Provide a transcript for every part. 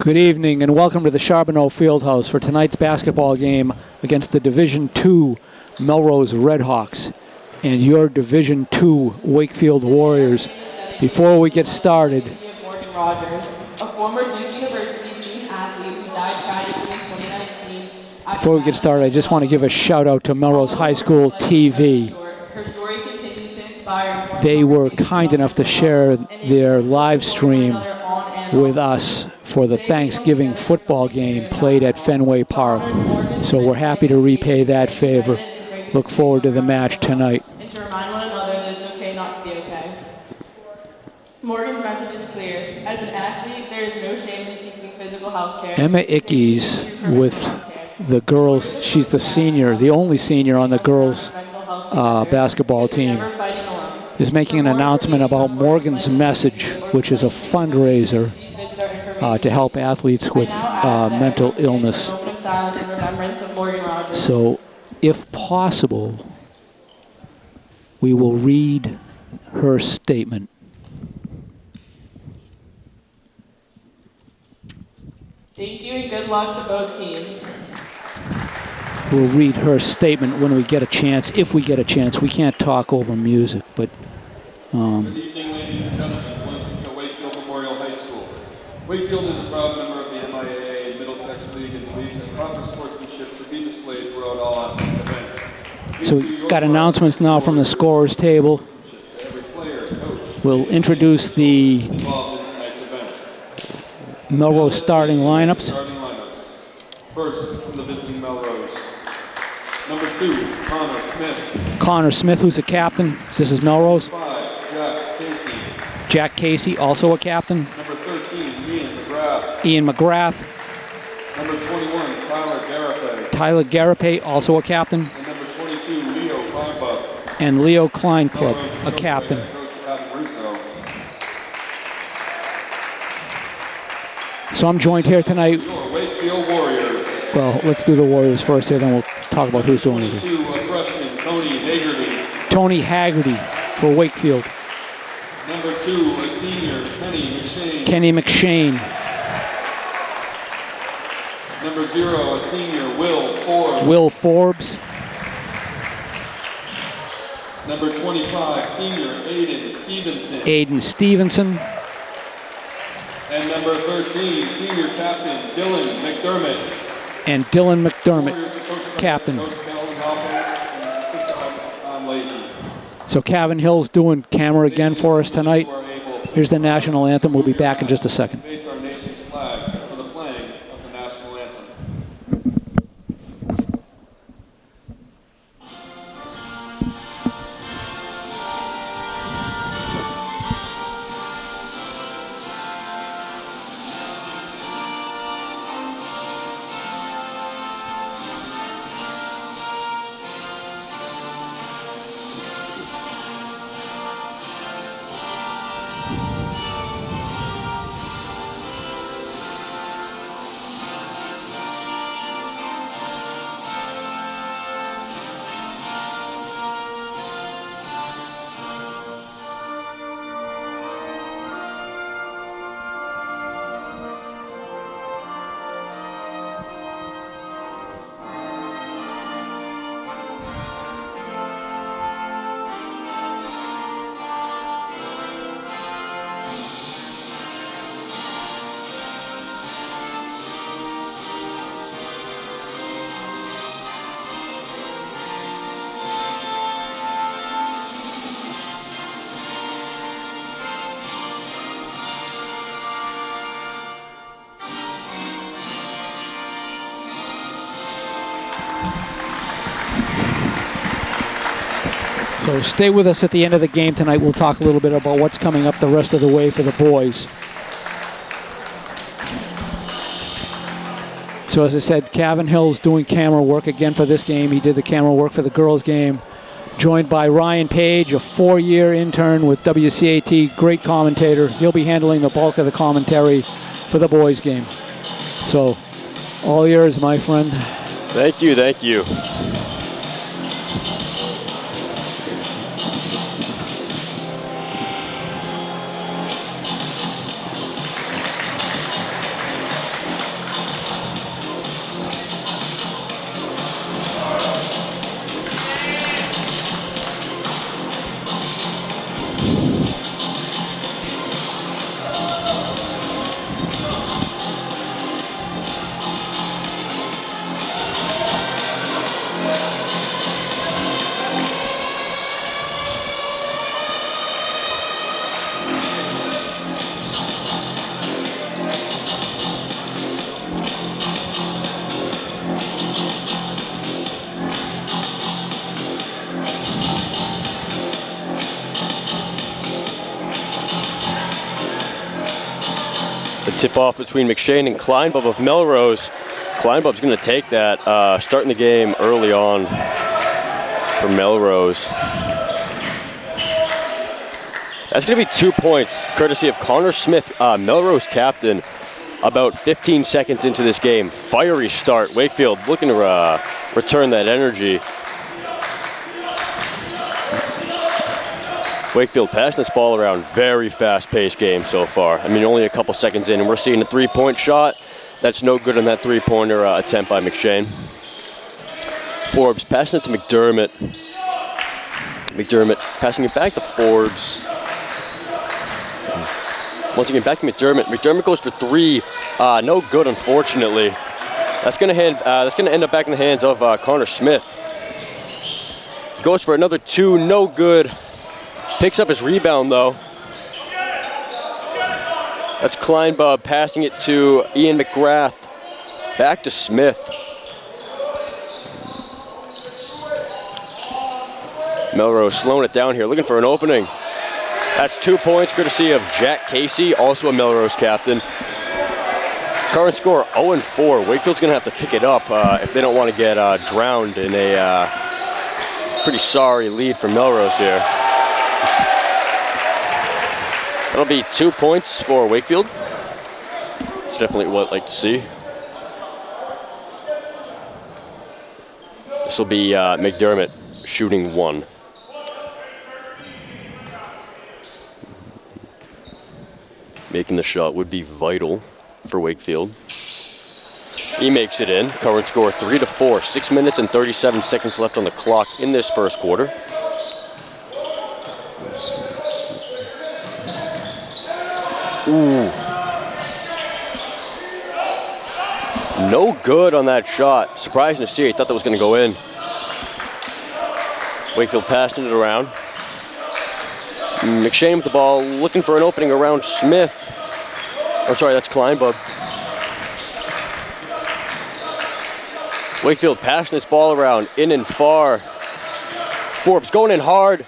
Good evening and welcome to the Charbonneau Fieldhouse for tonight's basketball game against the Division II Melrose Redhawks and your Division II Wakefield Warriors. Before we get started, Morgan Rogers, a former Duke University student athlete who died tragically in 2019. Before we get started, I just want to give a shout out to Melrose High School TV. Her story continues to inspire. They were kind enough to share their live stream with us for the Thanksgiving football game played at Fenway Park. So we're happy to repay that favor. Look forward to the match tonight. And to remind one another that it's okay not to be okay. Morgan's message is clear. As an athlete, there is no shame in seeking physical health care. Emma Ickes with the girls, she's the senior, the only senior on the girls basketball team, is making an announcement about Morgan's Message, which is a fundraiser to help athletes with mental illness. So, if possible, we will read her statement. Thank you and good luck to both teams. We'll read her statement when we get a chance, if we get a chance. We can't talk over music, but... Good evening, ladies and gentlemen. Welcome to Wakefield Memorial High School. Wakefield is a proud member of the MIAA Middlesex League and believes that proper sportsmanship should be displayed throughout all events. So we've got announcements now from the scorers table. We'll introduce the Melrose starting lineups. First, from the visiting Melrose. Number 2, Connor Smith. Connor Smith, who's a captain. This is Melrose. 5, Jack Casey. Jack Casey, also a captain. Number 13, Ian McGrath. Ian McGrath. Number 21, Tyler Garapay. Tyler Garapay, also a captain. And number 22, Leo Kleinbuck. And Leo Kleinpluck, a captain. So I'm joined here tonight. Your Wakefield Warriors. Well, let's do the Warriors first here, then we'll talk about who's doing it. 22, a freshman, Tony Haggerty. Tony Haggerty for Wakefield. Number 2, a senior, Kenny McShane. Kenny McShane. Number 0, a senior, Will Forbes. Will Forbes. Number 25, senior, Aiden Stevenson. Aiden Stevenson. And number 13, senior captain, Dylan McDermott. And Dylan McDermott, captain. So Kevin Hill's doing camera again for us tonight. Here's the national anthem. We'll be back in just a second. Face our nation's flag for the playing of the national anthem. So stay with us at the end of the game tonight. We'll talk a little bit about what's coming up the rest of the way for the boys. So as I said, Kevin Hill's doing camera work again for this game. He did the camera work for the girls' game. Joined by Ryan Page, a 4-year intern with WCAT, great commentator. He'll be handling the bulk of the commentary for the boys' game. So all yours, my friend. Thank you, thank you. The tip-off between McShane and Kleinbub of Melrose. Kleinbub's going to take that, starting the game early on for Melrose. That's going to be 2 points, courtesy of Connor Smith, Melrose captain, about 15 seconds into this game. Fiery start. Wakefield looking to return that energy. Wakefield passing this ball around. Very fast-paced game so far. I mean, only a couple seconds in, and we're seeing a three-point shot. That's no good on that three-pointer attempt by McShane. Forbes passing it to McDermott. McDermott passing it back to Forbes. Once again, back to McDermott. McDermott goes for three. No good, unfortunately. That's going to end up back in the hands of Connor Smith. Goes for another two. No good. Picks up his rebound, though. That's Kleinbub passing it to Ian McGrath. Back to Smith. Melrose slowing it down here, looking for an opening. That's 2 points, courtesy of Jack Casey, also a Melrose captain. Current score 0-4. Wakefield's going to have to pick it up if they don't want to get drowned in a pretty sorry lead for Melrose here. That'll be 2 points for Wakefield. It's definitely what I'd like to see. This will be McDermott shooting one. Making the shot would be vital for Wakefield. He makes it in. Current score 3-4. 6 minutes and 37 seconds left on the clock in this first quarter. Ooh. No good on that shot. Surprising to see. I thought that was going to go in. Wakefield passing it around. McShane with the ball, looking for an opening around Smith. Oh, sorry, that's Kleinbub. Wakefield passing this ball around, in and far. Forbes going in hard.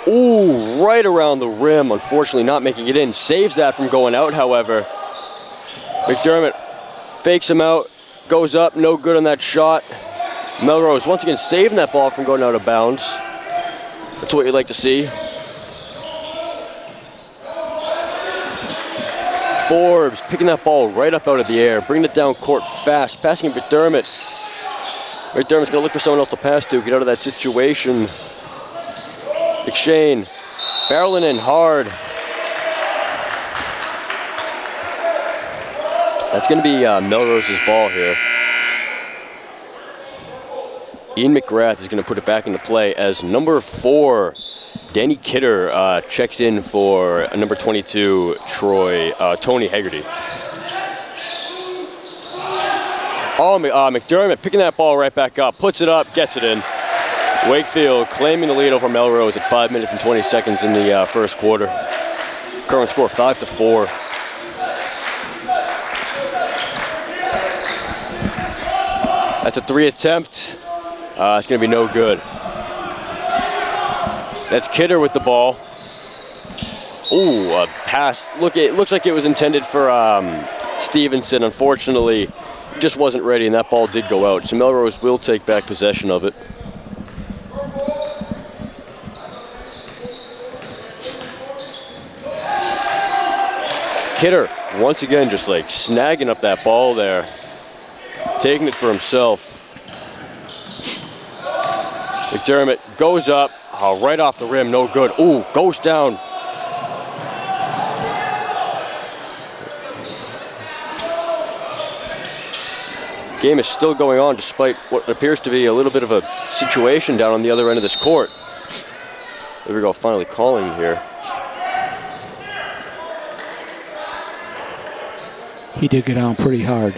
Ooh, right around the rim. Unfortunately, not making it in. Saves that from going out, however. McDermott fakes him out, goes up, no good on that shot. Melrose once again saving that ball from going out of bounds. That's what you'd like to see. Forbes picking that ball right up out of the air, bringing it down court fast, passing it to McDermott. McDermott's gonna look for someone else to pass to, get out of that situation. McShane barreling in hard. That's gonna be Melrose's ball here. Ian McGrath is gonna put it back into play as number 4, Danny Kidder checks in for number 22, Tony Hegarty. Oh, McDermott picking that ball right back up, puts it up, gets it in. Wakefield claiming the lead over Melrose at 5 minutes and 20 seconds in the first quarter. Current score 5-4. That's a 3 attempt. It's gonna be no good. That's Kidder with the ball. Ooh, a pass. It looks like it was intended for Stevenson. Unfortunately, he just wasn't ready, and that ball did go out. So Melrose will take back possession of it. Kidder, once again, just like snagging up that ball there, taking it for himself. McDermott goes up. Right off the rim, no good. Ooh, goes down. Game is still going on despite what appears to be a little bit of a situation down on the other end of this court. There we go, finally calling here. He did get down pretty hard.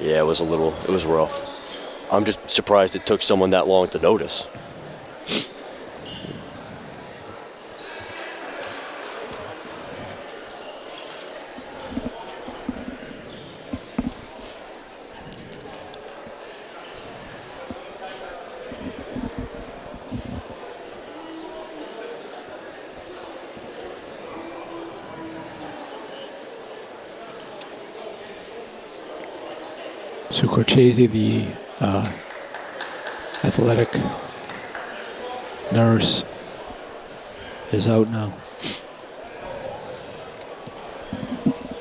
Yeah, it was rough. I'm just surprised it took someone that long to notice. So Corchese, the athletic nurse, is out now.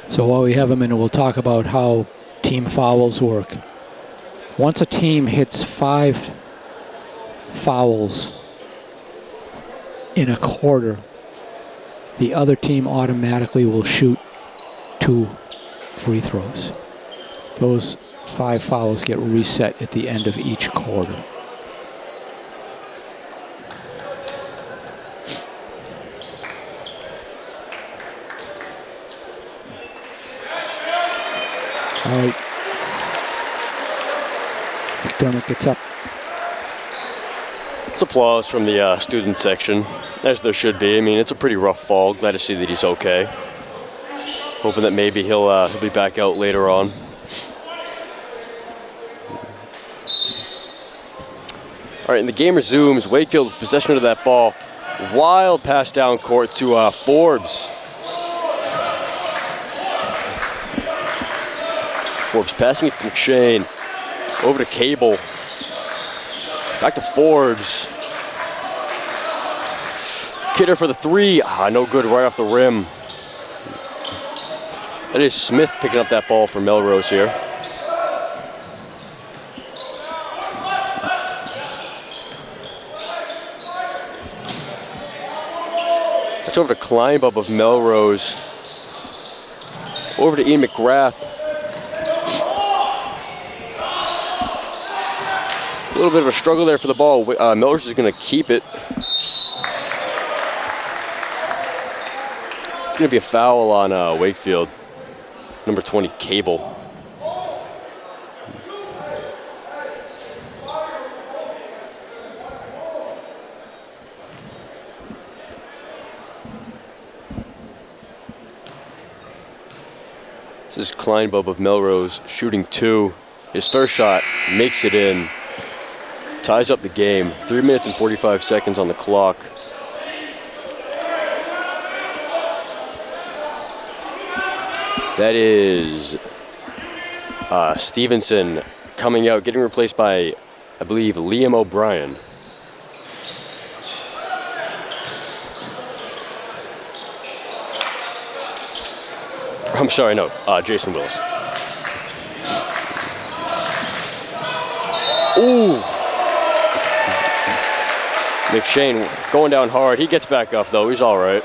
So while we have him in, we'll talk about how team fouls work. Once a team hits 5 fouls in a quarter, the other team automatically will shoot 2 free throws. Those 5 fouls get reset at the end of each quarter. All right. McDermott gets up. It's applause from the student section, as there should be. I mean, it's a pretty rough fall. Glad to see that he's okay. Hoping that maybe he'll be back out later on. All right, and the game resumes. Wakefield's possession of that ball. Wild pass down court to Forbes. Forbes passing it to McShane. Over to Cable. Back to Forbes. Kidder for the 3. No good, right off the rim. That is Smith picking up that ball for Melrose here. That's over to Kleinbub of Melrose. Over to Ian McGrath. A little bit of a struggle there for the ball. Melrose is going to keep it. It's going to be a foul on Wakefield. Number 20, Cable. This is Kleinbub of Melrose shooting 2. His first shot makes it in. Ties up the game. 3 minutes and 45 seconds on the clock. That is Stevenson coming out, getting replaced by, I believe, Liam O'Brien. I'm sorry, no, Jason Willis. Ooh! McShane going down hard. He gets back up, though. He's all right.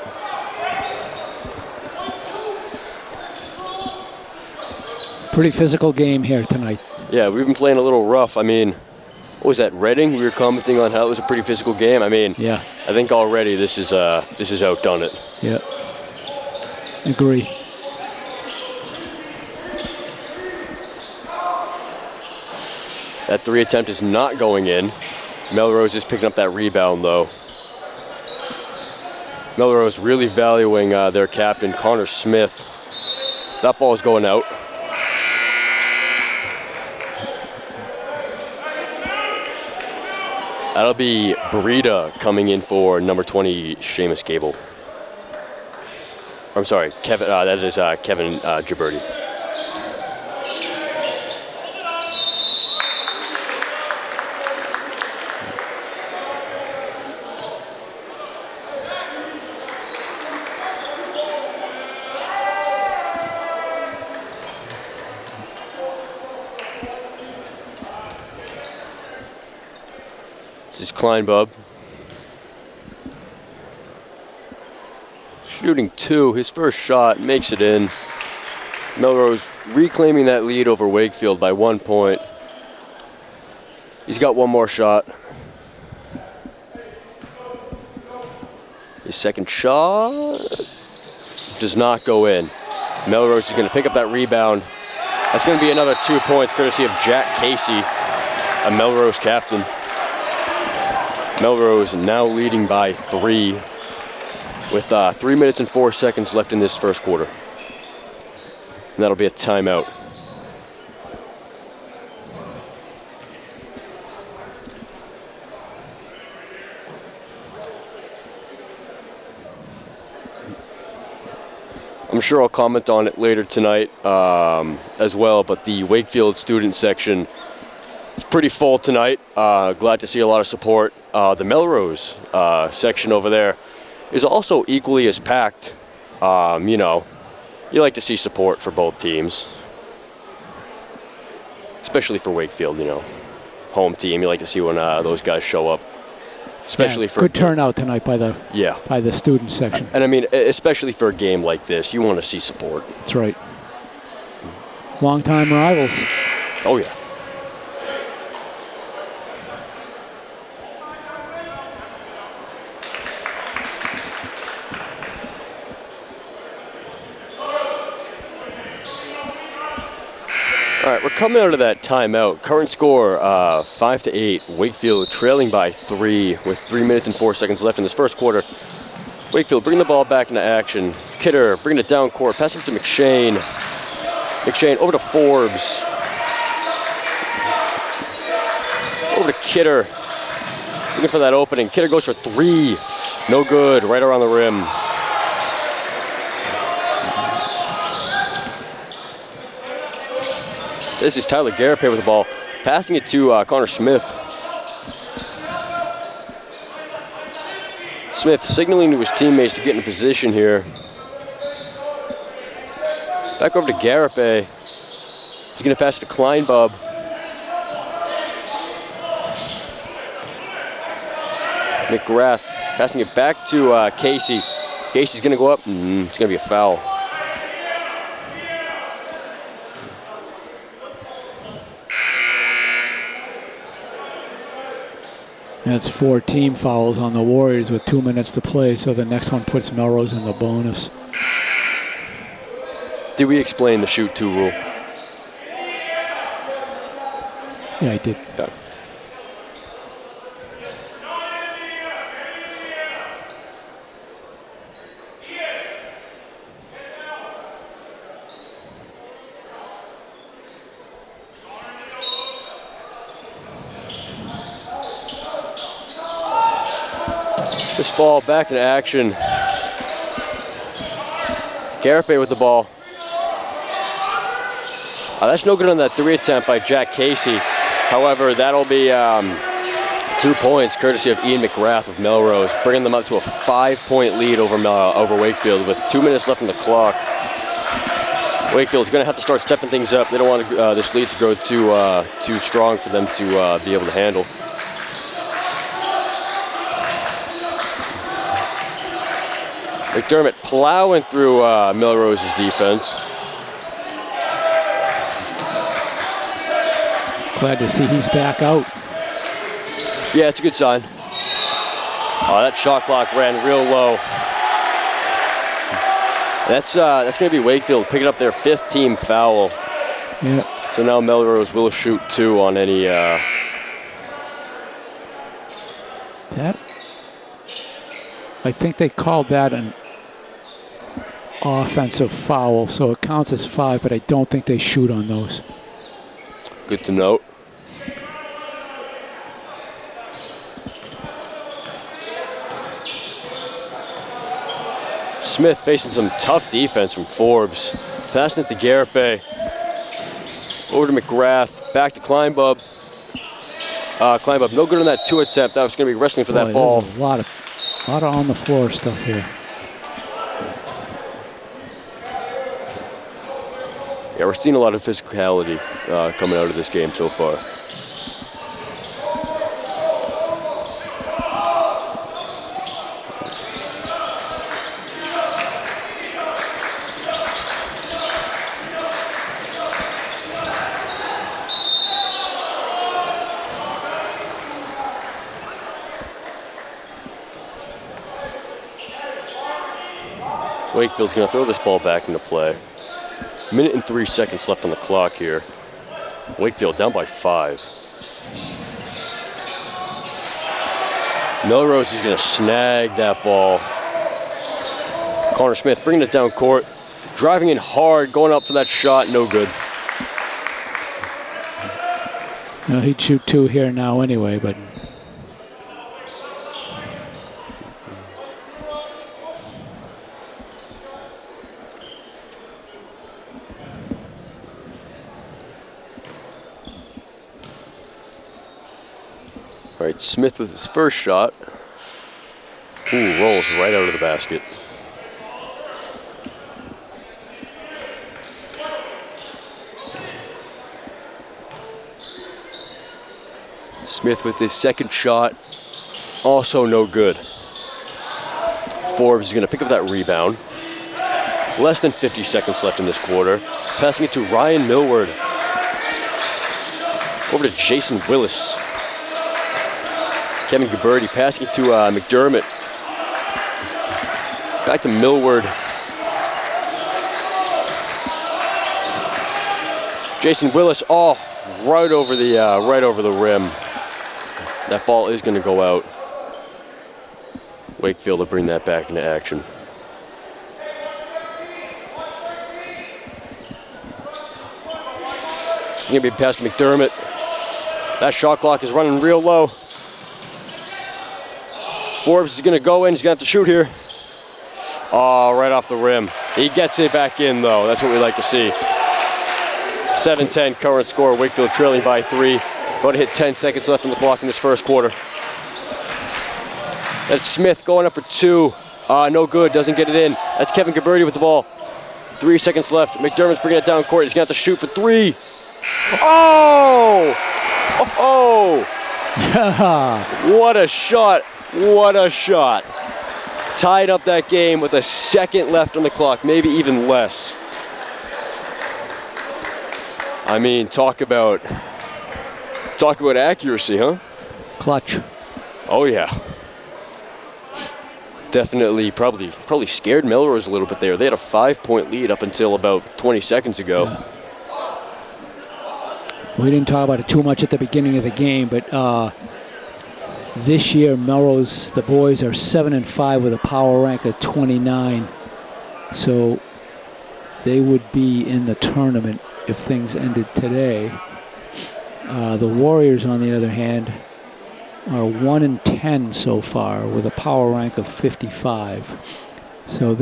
Pretty physical game here tonight. Yeah, we've been playing a little rough. I mean, what was that, Reading? We were commenting on how it was a pretty physical game. I mean, yeah. I think already this has outdone it. Yeah, agree. That 3 attempt is not going in. Melrose is picking up that rebound, though. Melrose really valuing their captain, Connor Smith. That ball is going out. That'll be Burita coming in for number 20, Seamus Gable. I'm sorry, Kevin. That is Kevin Gibberti. This is Kleinbub. Shooting 2, his first shot makes it in. Melrose reclaiming that lead over Wakefield by 1 point. He's got one more shot. His second shot does not go in. Melrose is going to pick up that rebound. That's going to be another 2 points courtesy of Jack Casey, a Melrose captain. Melrose now leading by 3 with 3 minutes and 4 seconds left in this first quarter. And that'll be a timeout. I'm sure I'll comment on it later tonight as well, but the Wakefield student section is pretty full tonight. Glad to see a lot of support. The Melrose section over there is also equally as packed. You know, you like to see support for both teams, especially for Wakefield, you know. Home team, you like to see when those guys show up. Especially for good turnout tonight by the student section. And I mean, especially for a game like this, you want to see support. That's right. Long-time rivals. Oh yeah. All right, we're coming out of that timeout. Current score 5-8. Wakefield trailing by 3 with 3 minutes and 4 seconds left in this first quarter. Wakefield bringing the ball back into action. Kidder bringing it down court, passing it to McShane. McShane over to Forbes. Over to Kidder. Looking for that opening. Kidder goes for 3. No good, right around the rim. This is Tyler Garapay with the ball, passing it to Connor Smith. Smith signaling to his teammates to get in position here. Back over to Garapay. He's going to pass to Kleinbub. McGrath passing it back to Casey. Casey's going to go up. It's going to be a foul. That's 4 team fouls on the Warriors with 2 minutes to play, so the next one puts Melrose in the bonus. Did we explain the shoot 2 rule? Yeah, I did. Yeah. This ball back in action. Garapay with the ball. That's no good on that 3 attempt by Jack Casey. However, that'll be 2 points courtesy of Ian McGrath of Melrose, bringing them up to a 5-point lead over Wakefield with 2 minutes left on the clock. Wakefield's going to have to start stepping things up. They don't want this lead to grow too strong for them to be able to handle. McDermott plowing through Melrose's defense. Glad to see he's back out. Yeah, it's a good sign. That shot clock ran real low. That's going to be Wakefield picking up their 5th team foul. Yeah. So now Melrose will shoot 2 on any. That. I think they called that an offensive foul, so it counts as 5, but I don't think they shoot on those. Good to note. Smith facing some tough defense from Forbes. Passing it to Garapay. Over to McGrath. Back to Kleinbub. Kleinbub, no good on that 2 attempt. That was going to be wrestling for that ball. A lot of on the floor stuff here. Yeah, we're seeing a lot of physicality coming out of this game so far. Wakefield's going to throw this ball back into play. 1 minute and 3 seconds left on the clock here. Wakefield down by 5. Melrose is going to snag that ball. Connor Smith bringing it down court. Driving in hard, going up for that shot, no good. Well, he'd shoot 2 here now anyway, but All right, Smith with his first shot. Ooh, rolls right out of the basket. Smith with his second shot. Also no good. Forbes is going to pick up that rebound. Less than 50 seconds left in this quarter. Passing it to Ryan Millward. Over to Jason Willis. Kevin Gabberty passing it to McDermott. Back to Millward. Jason Willis, right over the rim. That ball is going to go out. Wakefield will bring that back into action. Going to be past McDermott. That shot clock is running real low. Forbes is going to go in. He's going to have to shoot here. Oh, right off the rim. He gets it back in, though. That's what we like to see. 7-10 current score. Wakefield trailing by 3. About to hit 10 seconds left on the clock in this first quarter. That's Smith going up for 2. No good. Doesn't get it in. That's Kevin Gabberty with the ball. 3 seconds left. McDermott's bringing it down court. He's going to have to shoot for 3. Oh! What a shot. What a shot. Tied up that game with a second left on the clock, maybe even less. I mean, talk about accuracy, huh? Clutch. Oh yeah. Definitely, probably scared Melrose a little bit there. They had a 5-point lead up until about 20 seconds ago. Yeah. We didn't talk about it too much at the beginning of the game, but this year Melrose, the boys are 7-5 with a power rank of 29. So they would be in the tournament if things ended today. The Warriors, on the other hand, are 1-10 so far with a power rank of 55. So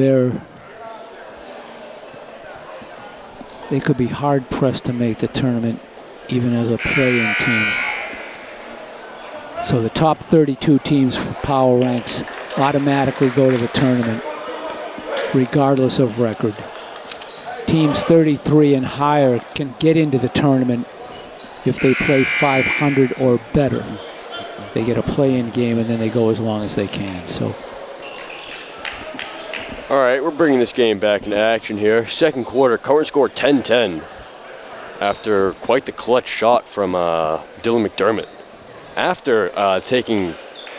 they could be hard pressed to make the tournament even as a play-in team. So the top 32 teams for power ranks automatically go to the tournament regardless of record. Teams 33 and higher can get into the tournament if they play 500 or better. They get a play-in game and then they go as long as they can. So, all right, we're bringing this game back into action here. Second quarter, current score 10-10 after quite the clutch shot from Dylan McDermott. After taking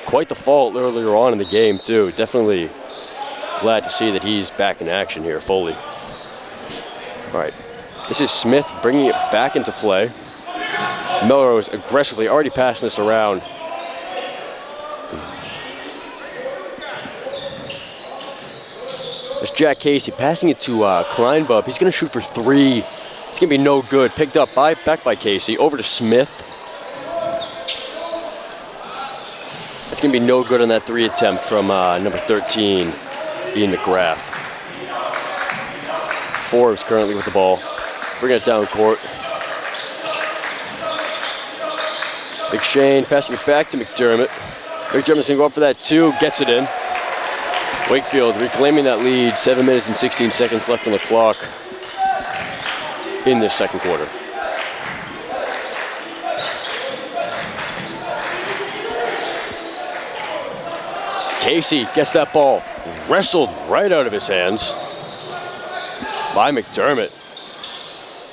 quite the fault earlier on in the game too. Definitely glad to see that he's back in action here fully. All right, this is Smith bringing it back into play. Melrose aggressively already passing this around. There's Jack Casey passing it to Kleinbub. He's going to shoot for 3. It's going to be no good. Picked up back by Casey. Over to Smith. It's going to be no good on that 3 attempt from number 13, Ian McGrath. Forbes currently with the ball. Bringing it down court. McShane passing it back to McDermott. McDermott's going to go up for that 2. Gets it in. Wakefield reclaiming that lead. 7 minutes and 16 seconds left on the clock in this second quarter. Casey gets that ball wrestled right out of his hands by McDermott.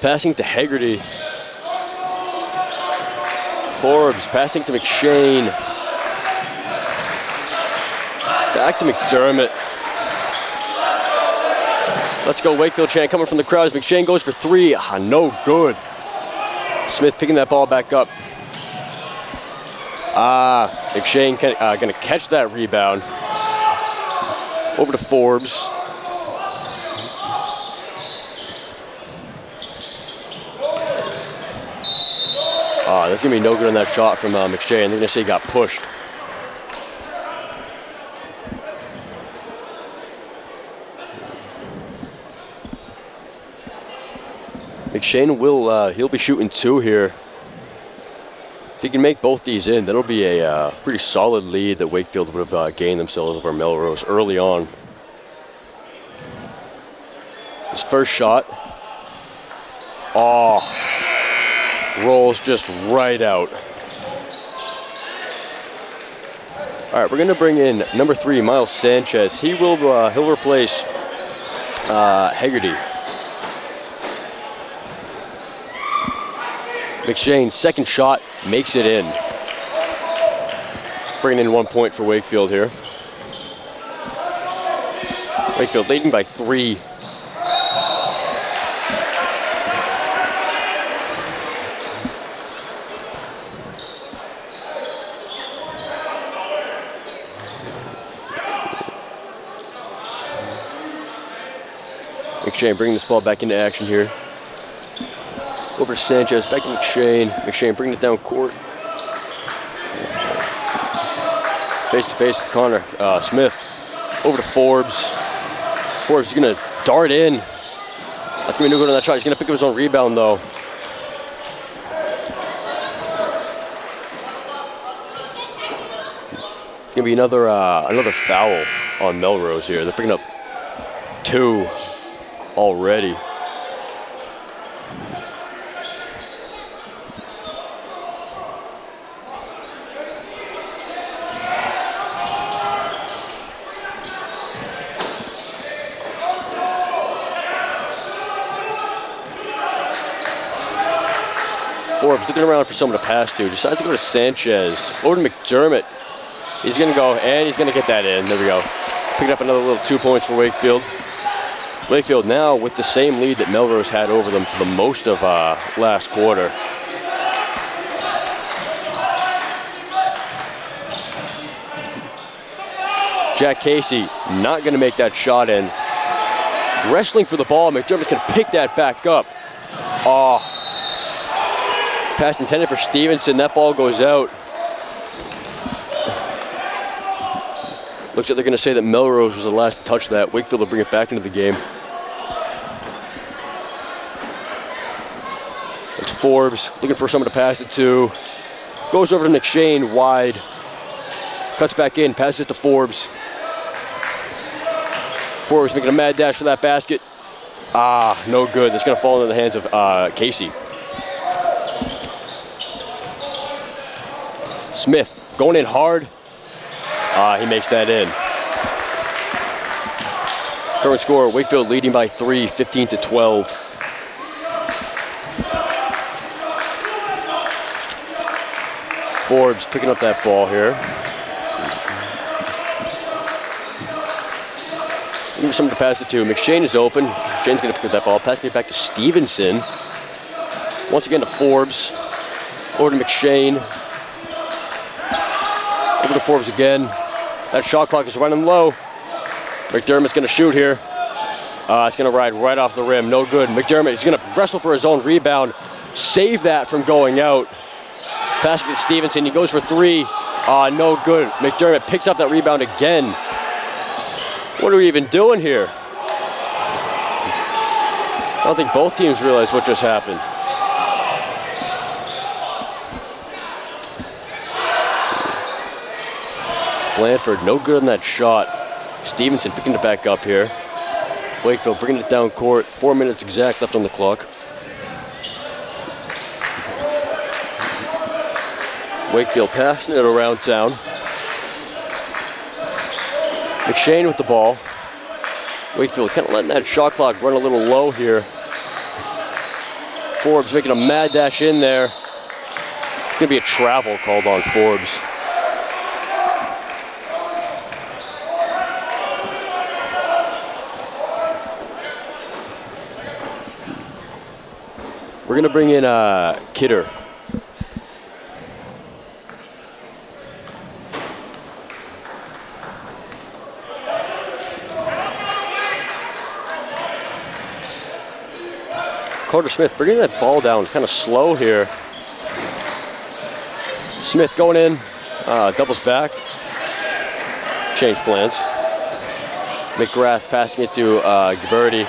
Passing to Hegarty. Forbes passing to McShane. Back to McDermott. Let's go Wakefield chant coming from the crowd as McShane goes for 3. No good. Smith picking that ball back up. McShane gonna catch that rebound. Over to Forbes. That's gonna be no good on that shot from McShane. They're gonna say he got pushed. McShane will he'll be shooting 2 here. he can make both these in, that'll be a pretty solid lead that Wakefield would have gained themselves over Melrose early on. His first shot. Oh, rolls just right out. All right, we're gonna bring in number 3, Miles Sanchez. He'll replace Hegarty. McShane's second shot makes it in. Bringing in 1 point for Wakefield here. Wakefield leading by 3. McShane bringing this ball back into action here. Over to Sanchez, back to McShane. McShane bringing it down court. Face to face with Connor Smith. Over to Forbes. Forbes is gonna dart in. That's gonna be no good on that shot. He's gonna pick up his own rebound though. It's gonna be another foul on Melrose here. They're picking up 2 already. Forbes looking around for someone to pass to. Decides to go to Sanchez. Over to McDermott. He's going to go, and he's going to get that in. There we go. Picking up another little 2 points for Wakefield. Wakefield now with the same lead that Melrose had over them for the most of last quarter. Jack Casey not going to make that shot in. Wrestling for the ball. McDermott's going to pick that back up. Oh. Pass intended for Stevenson. That ball goes out. Looks like they're going to say that Melrose was the last to touch that. Wakefield will bring it back into the game. It's Forbes looking for someone to pass it to. Goes over to McShane wide. Cuts back in, passes it to Forbes. Forbes making a mad dash for that basket. No good. That's going to fall into the hands of Casey. Smith going in hard. He makes that in. Current score, Wakefield leading by 3, 15-12. Forbes picking up that ball here. Looking for someone to pass it to. McShane is open. McShane's going to pick up that ball, passing it back to Stevenson. Once again to Forbes. Over to McShane. Over to Forbes again. That shot clock is running low. McDermott's going to shoot here. It's going to ride right off the rim. No good. McDermott is going to wrestle for his own rebound. Save that from going out. Passing to Stevenson. He goes for 3. No good. McDermott picks up that rebound again. What are we even doing here? I don't think both teams realize what just happened. Blanford, no good on that shot. Stevenson picking it back up here. Wakefield bringing it down court. 4 minutes exact left on the clock. Wakefield passing it around town. McShane with the ball. Wakefield kind of letting that shot clock run a little low here. Forbes making a mad dash in there. It's going to be a travel called on Forbes. We're going to bring in Kidder. Carter Smith bringing that ball down kind of slow here. Smith going in, doubles back. Change plans. McGrath passing it to Gabberty.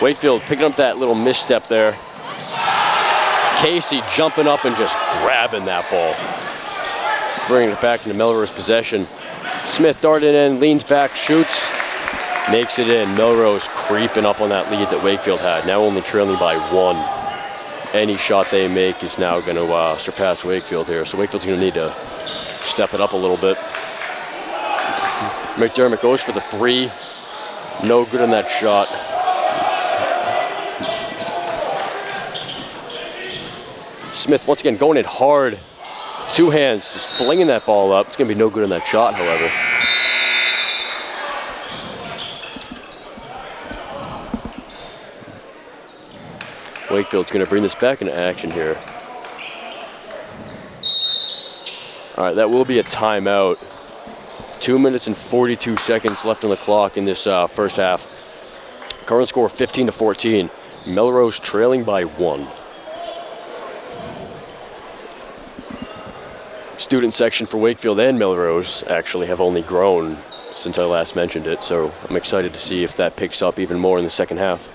Wakefield picking up that little misstep there. Casey jumping up and just grabbing that ball. Bringing it back into Melrose possession. Smith darted in, leans back, shoots, makes it in. Melrose creeping up on that lead that Wakefield had, now only trailing by 1. Any shot they make is now going to surpass Wakefield here, so Wakefield's going to need to step it up a little bit. McDermott goes for the 3. No good on that shot. Smith once again going in hard. 2 hands, just flinging that ball up. It's going to be no good on that shot, however. Wakefield's going to bring this back into action here. All right, that will be a timeout. 2 minutes and 42 seconds left on the clock in this first half. Current score 15-14. Melrose trailing by 1. Student section for Wakefield and Melrose actually have only grown since I last mentioned it, so I'm excited to see if that picks up even more in the second half.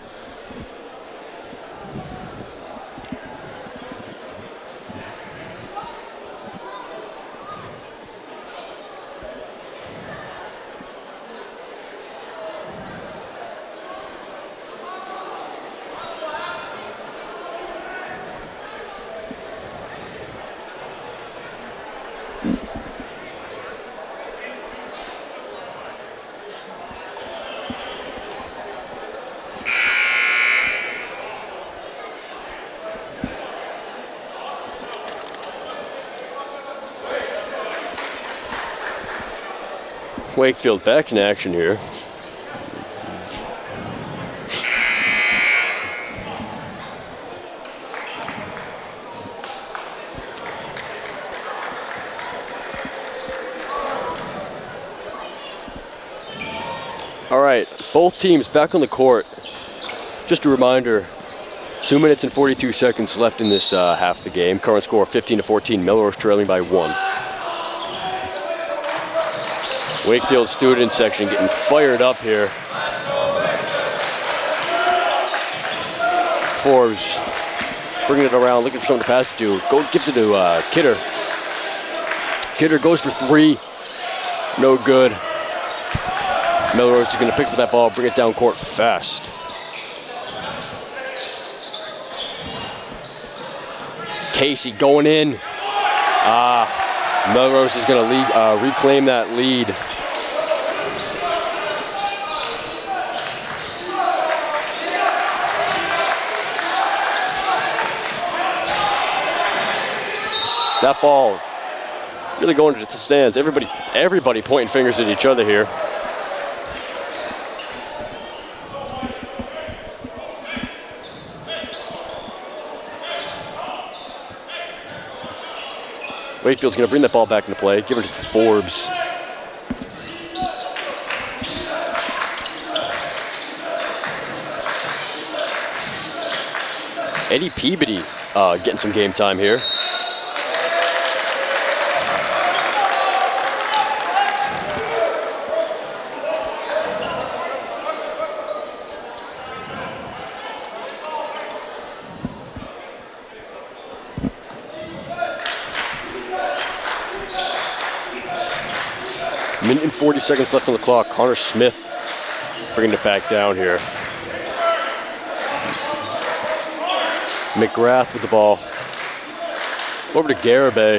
Wakefield back in action here. All right, both teams back on the court. Just a reminder, 2 minutes and 42 seconds left in this half of the game. Current score 15-14, Melrose trailing by 1. Wakefield student section getting fired up here. Forbes bringing it around, looking for someone to pass it to. Gives it to Kidder. Kidder goes for 3. No good. Melrose is going to pick up that ball, bring it down court fast. Casey going in. Melrose is going to reclaim that lead. That ball really going to the stands. Everybody pointing fingers at each other here. Wakefield's going to bring that ball back into play, give it to Forbes. Eddie Peabody getting some game time here. Minute and 40 seconds left on the clock. Connor Smith bringing it back down here. McGrath with the ball. Over to Garibay.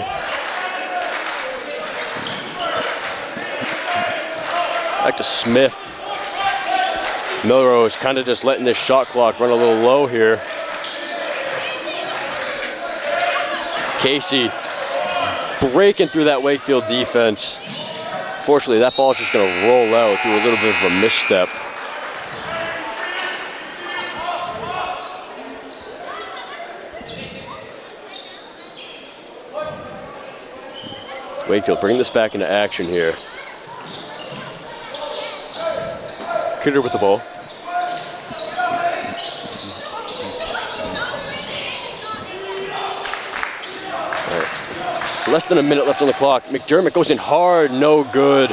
Back to Smith. Melrose kind of just letting this shot clock run a little low here. Casey breaking through that Wakefield defense. Fortunately, that ball's just going to roll out through a little bit of a misstep. Wakefield bringing this back into action here. Kidder with the ball. Less than a minute left on the clock. McDermott goes in hard, no good.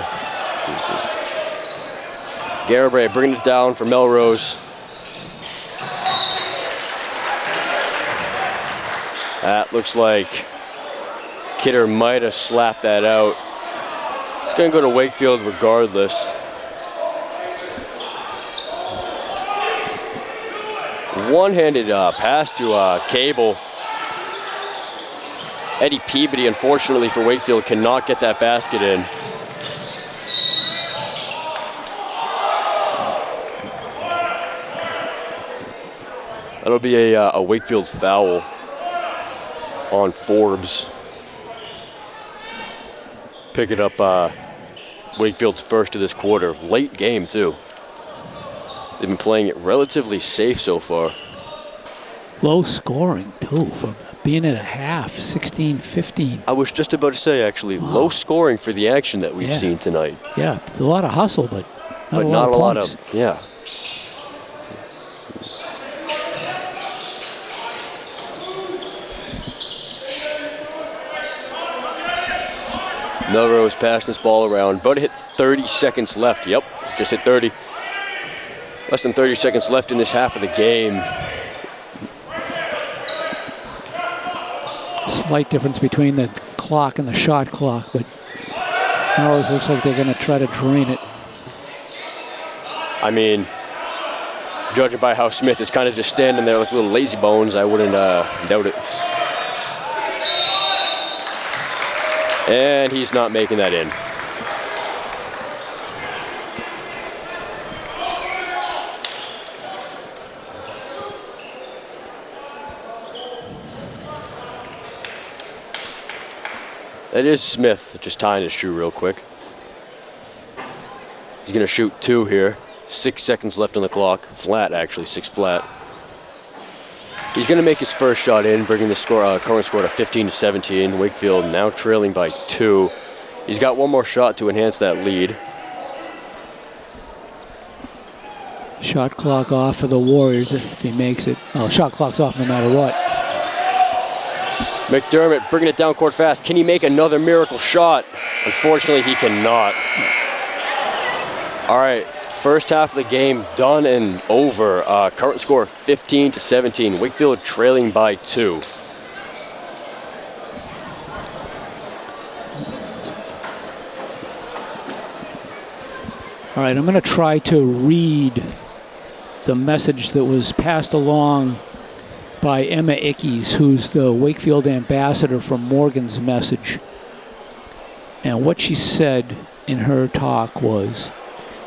Garibay bringing it down for Melrose. That looks like Kidder might have slapped that out. It's going to go to Wakefield regardless. One-handed pass to Cable. Eddie Peabody, unfortunately for Wakefield, cannot get that basket in. That'll be a Wakefield foul on Forbes. Pick it up Wakefield's first of this quarter. Late game, too. They've been playing it relatively safe so far. Low scoring, too, for being at a half, 16-15. I was just about to say, actually, low scoring for the action that we've seen tonight. Yeah, a lot of hustle, but not a not lot of points. yeah. Melrose passing this ball around, but it hit 30 seconds left. Yep, just hit 30. Less than 30 seconds left in this half of the game. Slight difference between the clock and the shot clock, but Melrose looks like they're going to try to drain it. I mean, judging by how Smith is kind of just standing there like little lazy bones, I wouldn't doubt it. And he's not making that in. That is Smith just tying his shoe real quick. He's going to shoot 2 here. 6 seconds left on the clock. Flat, actually, 6 flat. He's going to make his first shot in, bringing the current score to 15-17. Wakefield now trailing by 2. He's got one more shot to enhance that lead. Shot clock off for the Warriors if he makes it. Oh, shot clock's off no matter what. McDermott bringing it down court fast. Can he make another miracle shot? Unfortunately, he cannot. All right, first half of the game done and over. Current score 15-17. Wakefield trailing by 2. All right, I'm going to try to read the message that was passed along by Emma Ickes, who's the Wakefield ambassador from Morgan's message. And what she said in her talk was,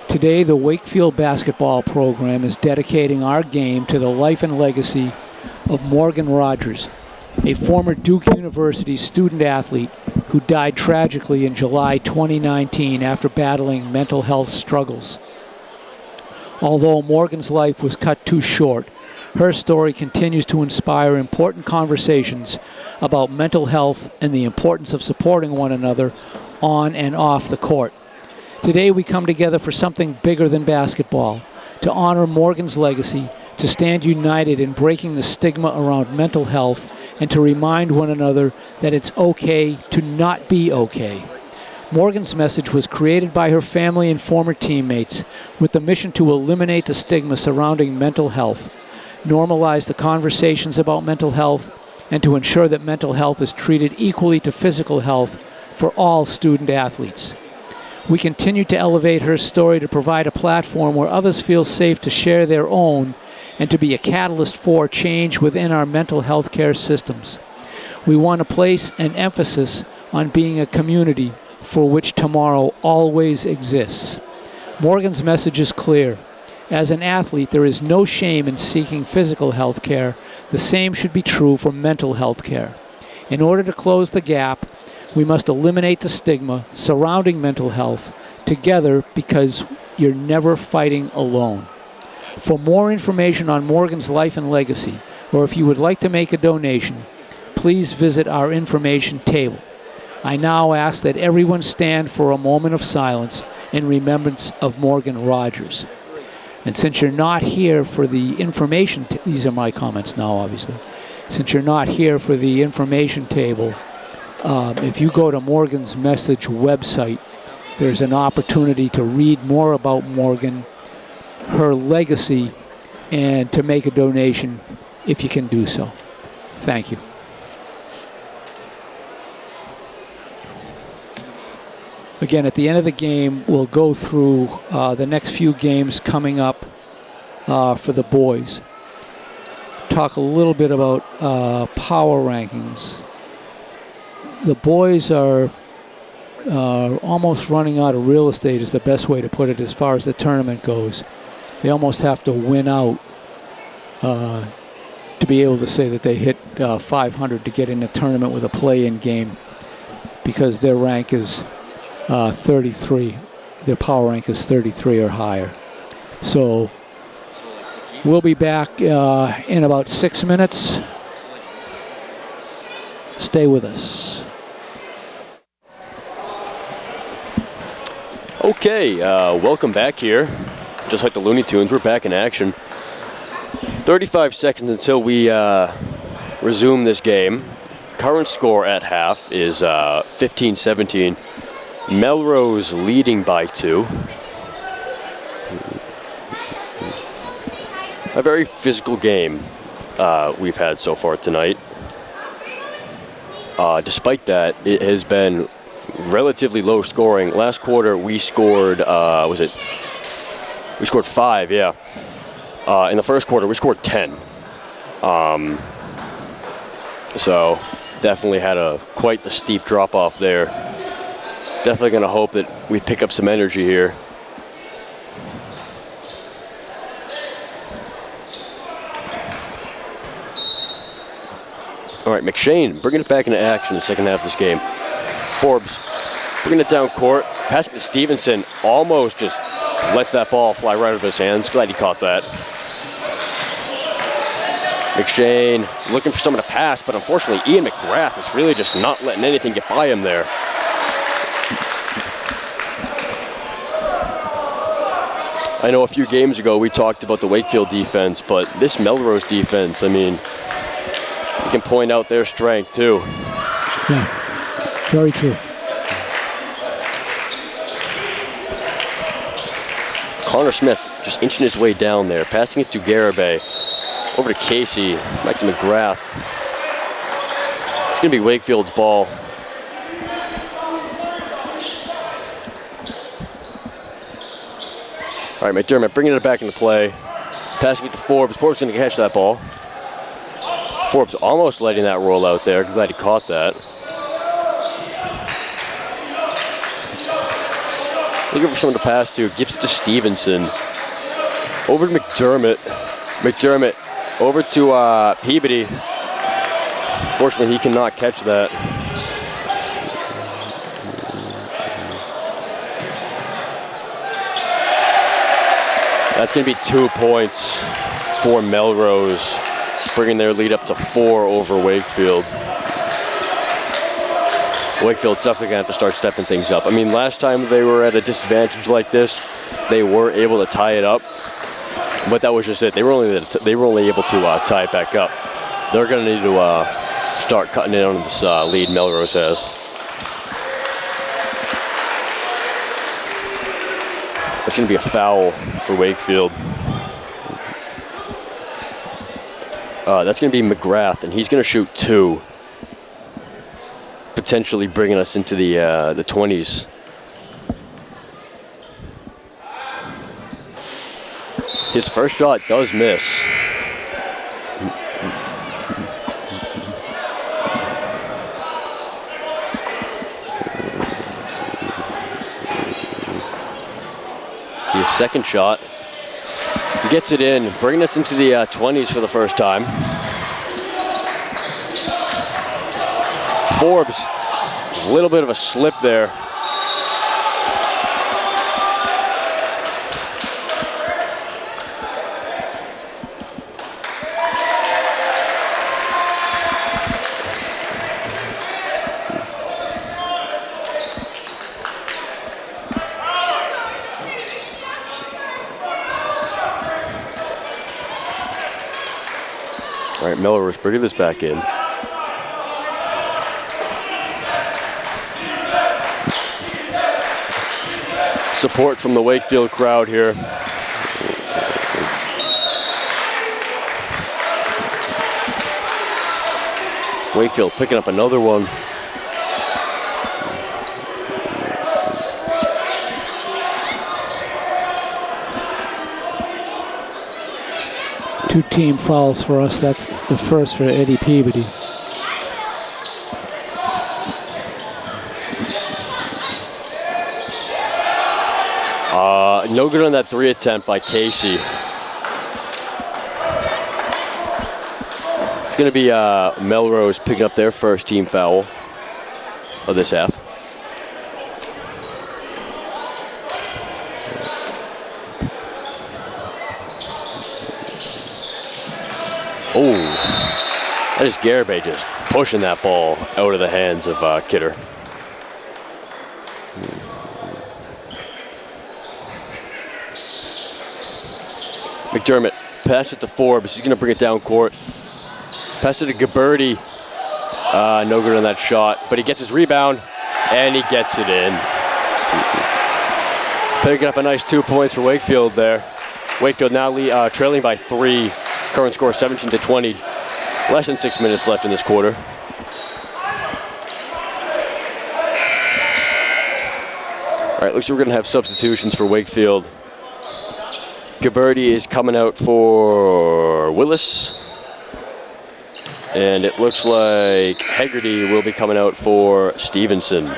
today the Wakefield basketball program is dedicating our game to the life and legacy of Morgan Rogers, a former Duke University student athlete who died tragically in July 2019 after battling mental health struggles. Although Morgan's life was cut too short, her story continues to inspire important conversations about mental health and the importance of supporting one another on and off the court. Today we come together for something bigger than basketball, to honor Morgan's legacy, to stand united in breaking the stigma around mental health, and to remind one another that it's okay to not be okay. Morgan's message was created by her family and former teammates with the mission to eliminate the stigma surrounding mental health, normalize the conversations about mental health, and to ensure that mental health is treated equally to physical health for all student athletes. We continue to elevate her story to provide a platform where others feel safe to share their own and to be a catalyst for change within our mental health care systems. We want to place an emphasis on being a community for which tomorrow always exists. Morgan's message is clear. As an athlete, there is no shame in seeking physical health care. The same should be true for mental health care. In order to close the gap, we must eliminate the stigma surrounding mental health together, because you're never fighting alone. For more information on Morgan's life and legacy, or if you would like to make a donation, please visit our information table. I now ask that everyone stand for a moment of silence in remembrance of Morgan Rogers. And since you're not here for the information, these are my comments now, obviously. Since you're not here for the information table, if you go to Morgan's message website, there's an opportunity to read more about Morgan, her legacy, and to make a donation if you can do so. Thank you. Again, at the end of the game, we'll go through the next few games coming up for the boys. Talk a little bit about power rankings. The boys are almost running out of real estate is the best way to put it as far as the tournament goes. They almost have to win out to be able to say that they hit 500 to get in the tournament with a play-in game, because their rank is 33. Their power rank is 33 or higher. So we'll be back in about 6 minutes. Stay with us. Okay, welcome back here. Just like the Looney Tunes, we're back in action. 35 seconds until we resume this game. Current score at half is 15-17. Melrose leading by 2. A very physical game we've had so far tonight. Despite that, it has been relatively low scoring. Last quarter we scored, we scored 5, yeah. In the first quarter we scored 10. So definitely had quite the steep drop off there. Definitely going to hope that we pick up some energy here. All right, McShane bringing it back into action in the second half of this game. Forbes bringing it down court, passing to Stevenson, almost just lets that ball fly right out of his hands. Glad he caught that. McShane looking for someone to pass, but unfortunately Ian McGrath is really just not letting anything get by him there. I know a few games ago we talked about the Wakefield defense, but this Melrose defense, I mean, you can point out their strength too. Yeah, very true. Connor Smith just inching his way down there, passing it to Garibay. Over to Casey, back to McGrath. It's going to be Wakefield's ball. All right, McDermott bringing it back into play. Passing it to Forbes. Forbes going to catch that ball. Forbes almost letting that roll out there. Glad he caught that. Looking for someone to pass to. Gives it to Stevenson. Over to McDermott. McDermott over to Peabody. Fortunately, he cannot catch that. That's going to be 2 points for Melrose, bringing their lead up to 4 over Wakefield. Wakefield's definitely going to have to start stepping things up. I mean, last time they were at a disadvantage like this, they were able to tie it up, but that was just it. They were only able to tie it back up. They're going to need to start cutting in on this lead Melrose has. That's going to be a foul for Wakefield. That's going to be McGrath, and he's going to shoot 2. Potentially bringing us into the 20s. His first shot does miss. His second shot, he gets it in, bringing us into the 20s for the first time. Forbes, a little bit of a slip there. All right, Melrose bringing this back in. Support from the Wakefield crowd here. Wakefield picking up another one. 2 team fouls for us. That's the first for Eddie Peabody. No good on that 3 attempt by Casey. It's going to be Melrose picking up their first team foul of this half. Oh, that is Garibay just pushing that ball out of the hands of Kidder. McDermott, pass it to Forbes. He's going to bring it down court. Pass it to Gabberty. No good on that shot, but he gets his rebound, and he gets it in. Picking up a nice 2 points for Wakefield there. Wakefield now trailing by 3. Current score 17-20. Less than 6 minutes left in this quarter. All right, looks like we're going to have substitutions for Wakefield. Gabberty is coming out for Willis. And it looks like Hegarty will be coming out for Stevenson.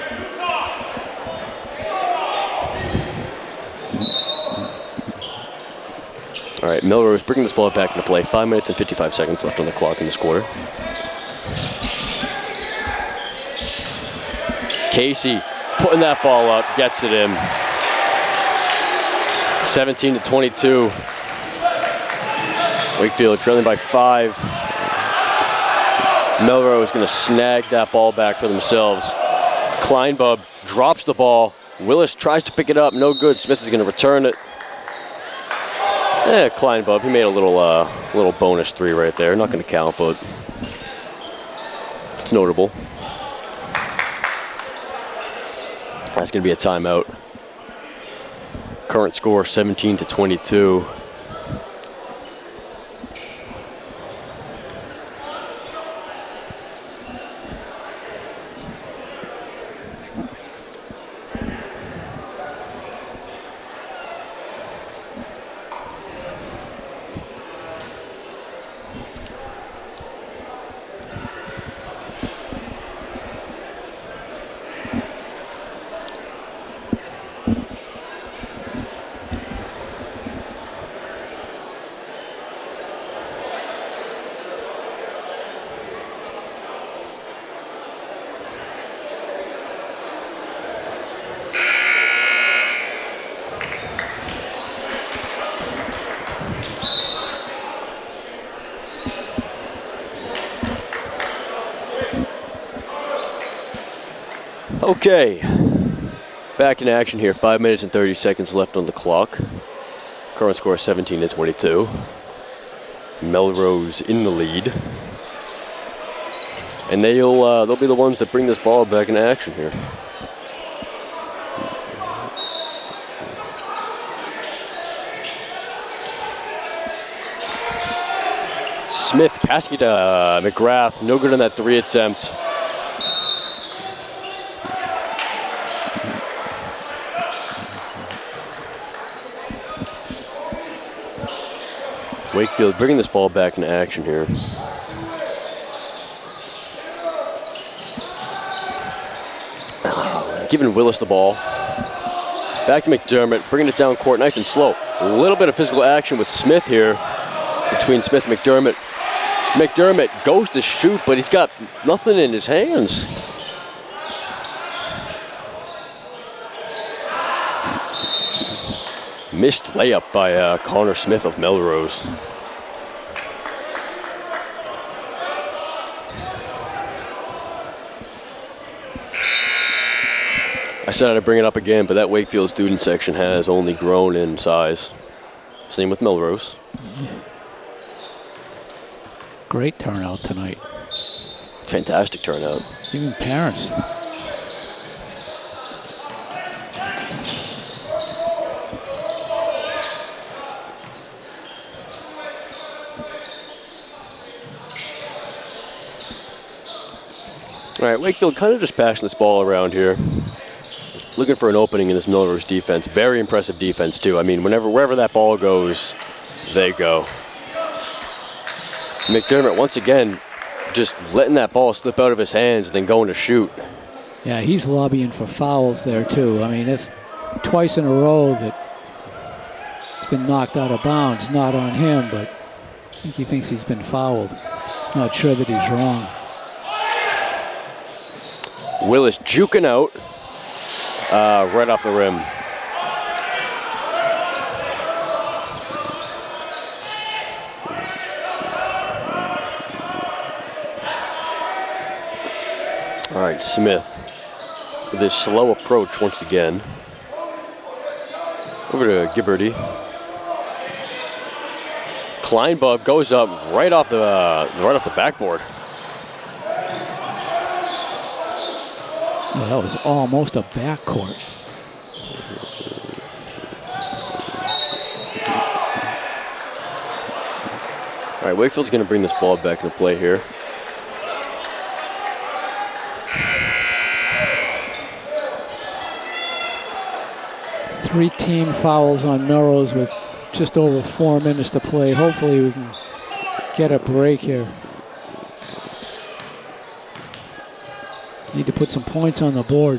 All right, Melrose bringing this ball back into play. 5 minutes and 55 seconds left on the clock in this quarter. Casey putting that ball up, gets it in. 17-22. Wakefield trailing by 5. Melrose going to snag that ball back for themselves. Kleinbub drops the ball. Willis tries to pick it up, no good. Smith is going to return it. Kleinbub, he made a little bonus 3 right there. Not going to count, but it's notable. That's going to be a timeout. Current score 17-22. Okay, back in action here. 5 minutes and 30 seconds left on the clock. Current score 17-22. Melrose in the lead, and they'll be the ones that bring this ball back into action here. Smith passing it to McGrath. No good on that 3 attempt. Wakefield bringing this ball back into action here. Giving Willis the ball. Back to McDermott, bringing it down court nice and slow. A little bit of physical action with Smith here, between Smith and McDermott. McDermott goes to shoot, but he's got nothing in his hands. Missed layup by Connor Smith of Melrose. I said I'd bring it up again, but that Wakefield student section has only grown in size. Same with Melrose. Great turnout tonight. Fantastic turnout. Even parents. All right, Wakefield kind of just passing this ball around here. Looking for an opening in this Melrose defense. Very impressive defense, too. I mean, wherever that ball goes, they go. McDermott once again just letting that ball slip out of his hands and then going to shoot. Yeah, he's lobbying for fouls there too. I mean, it's twice in a row that it's been knocked out of bounds. Not on him, but I think he thinks he's been fouled. Not sure that he's wrong. Willis juking out right off the rim. All right, Smith with his slow approach once again. Over to Gibberty. Kleinbub goes up right off the backboard. Well, that was almost a backcourt. All right, Wakefield's going to bring this ball back into play here. Three team fouls on Melrose with just over 4 minutes to play. Hopefully we can get a break here. Need to put some points on the board.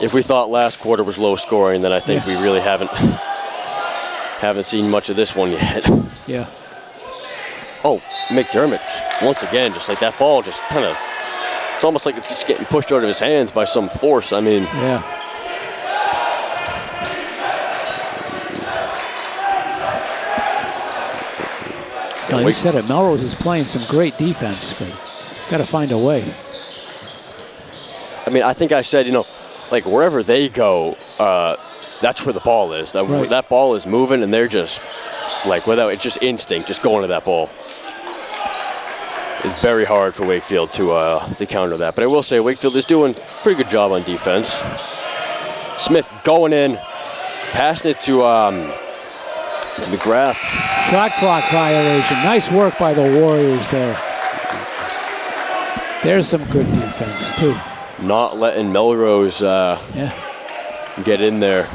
If we thought last quarter was low scoring, then I think we really haven't seen much of this one yet. Yeah. Oh, McDermott, once again, just like that ball just kind of, it's almost like it's just getting pushed out of his hands by some force. I mean. Yeah. Well, you said it, Melrose is playing some great defense, but got to find a way. I mean, I think I said, like wherever they go, that's where the ball is. Right. That ball is moving, and they're just like it's just instinct, just going to that ball. It's very hard for Wakefield to counter that. But I will say Wakefield is doing a pretty good job on defense. Smith going in, passing it to McGrath. Shot clock violation. Nice work by the Warriors there. There's some good defense too. Not letting Melrose get in there.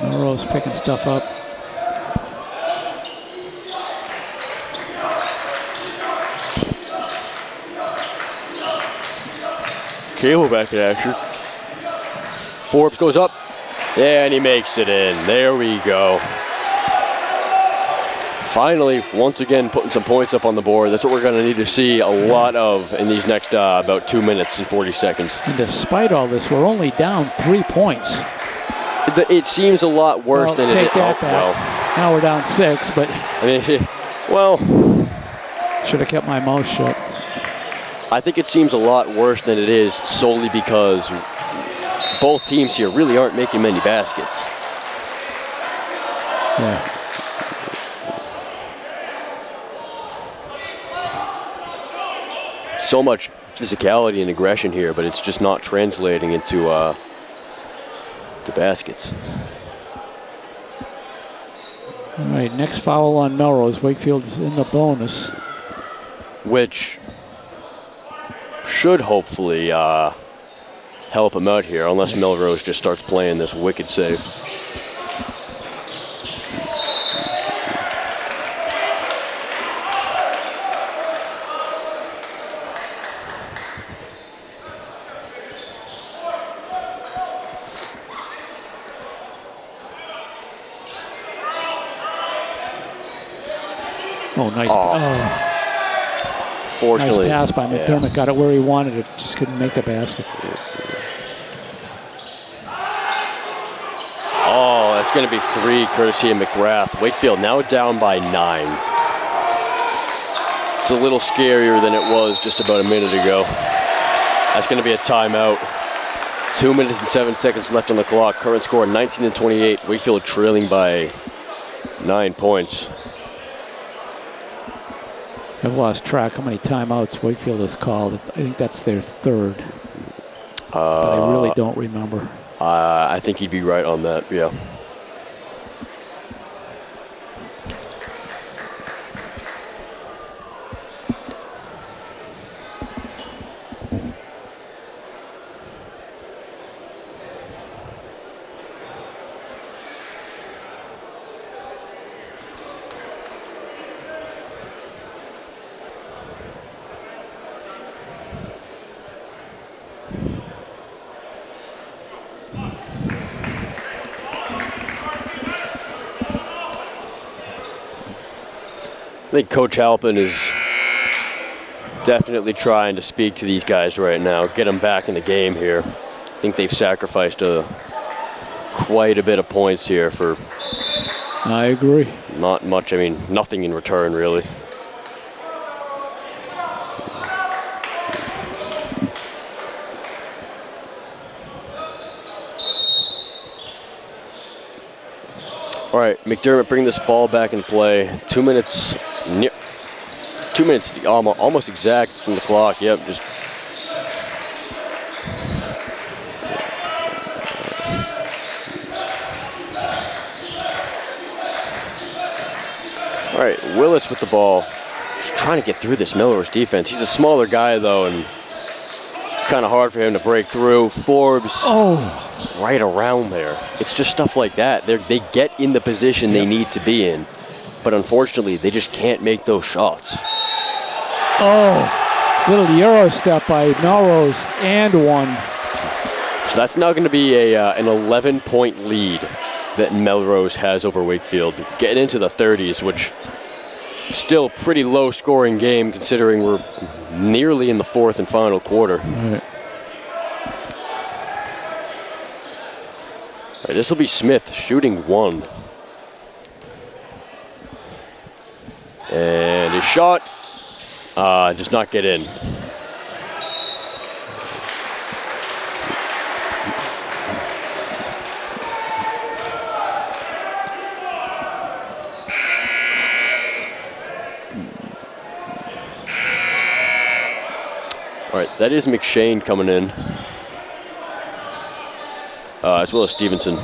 Melrose picking stuff up. Cable back in action. Forbes goes up. Yeah, and he makes it in. There we go. Finally, once again, putting some points up on the board. That's what we're going to need to see a lot of in these next about 2 minutes and 40 seconds. And despite all this, we're only down 3 points. It seems a lot worse than it is. Take that back. Well, now we're down 6, but I mean, well, should have kept my mouth shut. I think it seems a lot worse than it is solely because both teams here really aren't making many baskets. Yeah. So much physicality and aggression here, but it's just not translating into the baskets. All right, next foul on Melrose. Wakefield's in the bonus. Which should hopefully help him out here, unless Melrose just starts playing this wicked safe. Oh, nice. Fortunately, nice pass by McDermott. Got it where he wanted it. Just couldn't make the basket. Oh, that's going to be 3 courtesy of McGrath. Wakefield now down by 9. It's a little scarier than it was just about a minute ago. That's going to be a timeout. 2 minutes and 7 seconds left on the clock. Current score 19-28. Wakefield trailing by 9 points. I've lost track how many timeouts Wakefield has called. I think that's their 3rd. But I really don't remember. I think he'd be right on that, yeah. think Coach Halpin is definitely trying to speak to these guys right now, get them back in the game here. I think they've sacrificed quite a bit of points here for I agree. not much, I mean, nothing in return, really. All right, McDermott bring this ball back in play. 2 minutes, 2 minutes almost exact from the clock. Yep, just. All right, Willis with the ball. Just trying to get through this Melrose defense. He's a smaller guy though, and it's kind of hard for him to break through. Forbes. Right around there. It's just stuff like that. They get in the position they need to be in, but unfortunately, they just can't make those shots. Oh, little Euro step by Melrose and one. So that's now going to be an 11-point lead that Melrose has over Wakefield. Getting into the 30s, which still pretty low-scoring game considering we're nearly in the fourth and final quarter. Right. All right, this will be Smith shooting one. And his shot does not get in. All right, that is McShane coming in. As well as Stevenson. All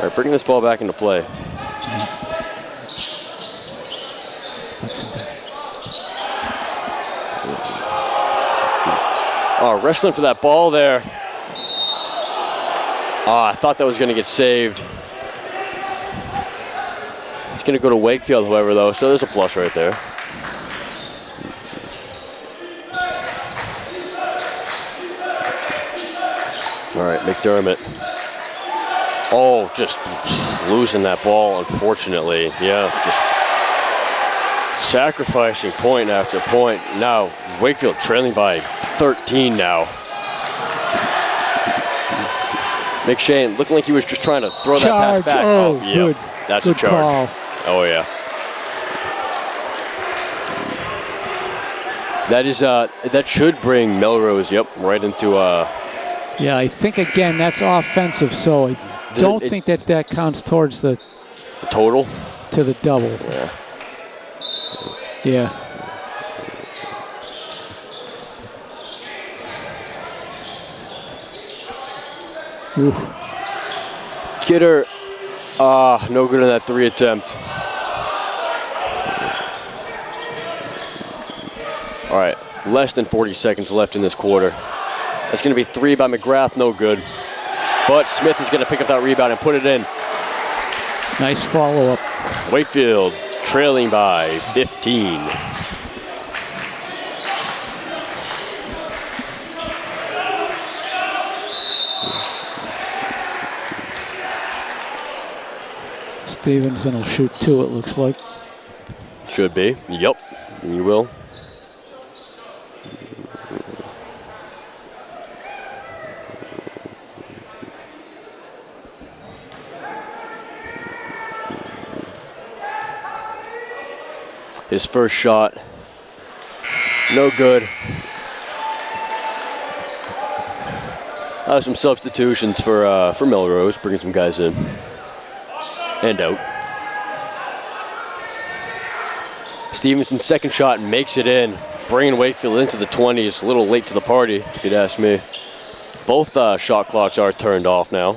right, bringing this ball back into play. Oh, wrestling for that ball there. I thought that was going to get saved. It's going to go to Wakefield, however, though, so there's a plus right there. All right, McDermott. Oh, just losing that ball, unfortunately. Yeah, just sacrificing point after point. Now, Wakefield trailing by 13 now. McShane looking like he was just trying to throw that pass back. Oh, yeah, good. That's good a charge. Call. Oh yeah. That is that should bring Melrose, right into Yeah, I think again that's offensive, so I don't think that counts towards the total to the double. Yeah. Yeah. Oof. Kidder, no good on that 3 attempt. All right, less than 40 seconds left in this quarter. That's going to be 3 by McGrath, no good. But Smith is going to pick up that rebound and put it in. Nice follow-up. Wakefield trailing by 15. Stevenson will shoot 2, it looks like. Should be. Yep, you will. His first shot, no good. Some substitutions for Melrose, bringing some guys in and out. Stevenson's second shot makes it in, bringing Wakefield into the 20s. A little late to the party, if you'd ask me. Both shot clocks are turned off now.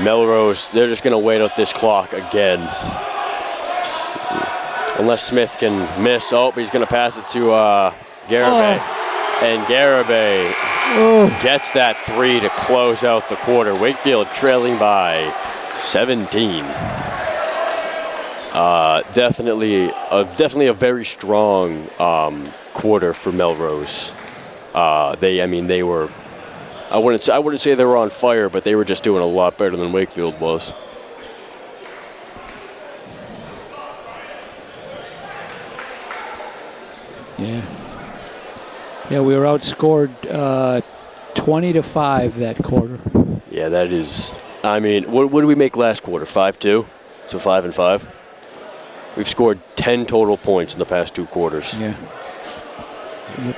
Melrose, they're just going to wait out this clock again. Unless Smith can miss. Oh, but he's going to pass it to Garibay. Oh. And Garibay Gets that 3 to close out the quarter. Wakefield trailing by 17. Definitely a very strong quarter for Melrose. They were. I wouldn't say they were on fire, but they were just doing a lot better than Wakefield was. Yeah, we were outscored 20-5 that quarter. Yeah, that is. I mean, what did we make last quarter? 5-2, so 5-5. We've scored 10 total points in the past 2 quarters. Yeah. Yep.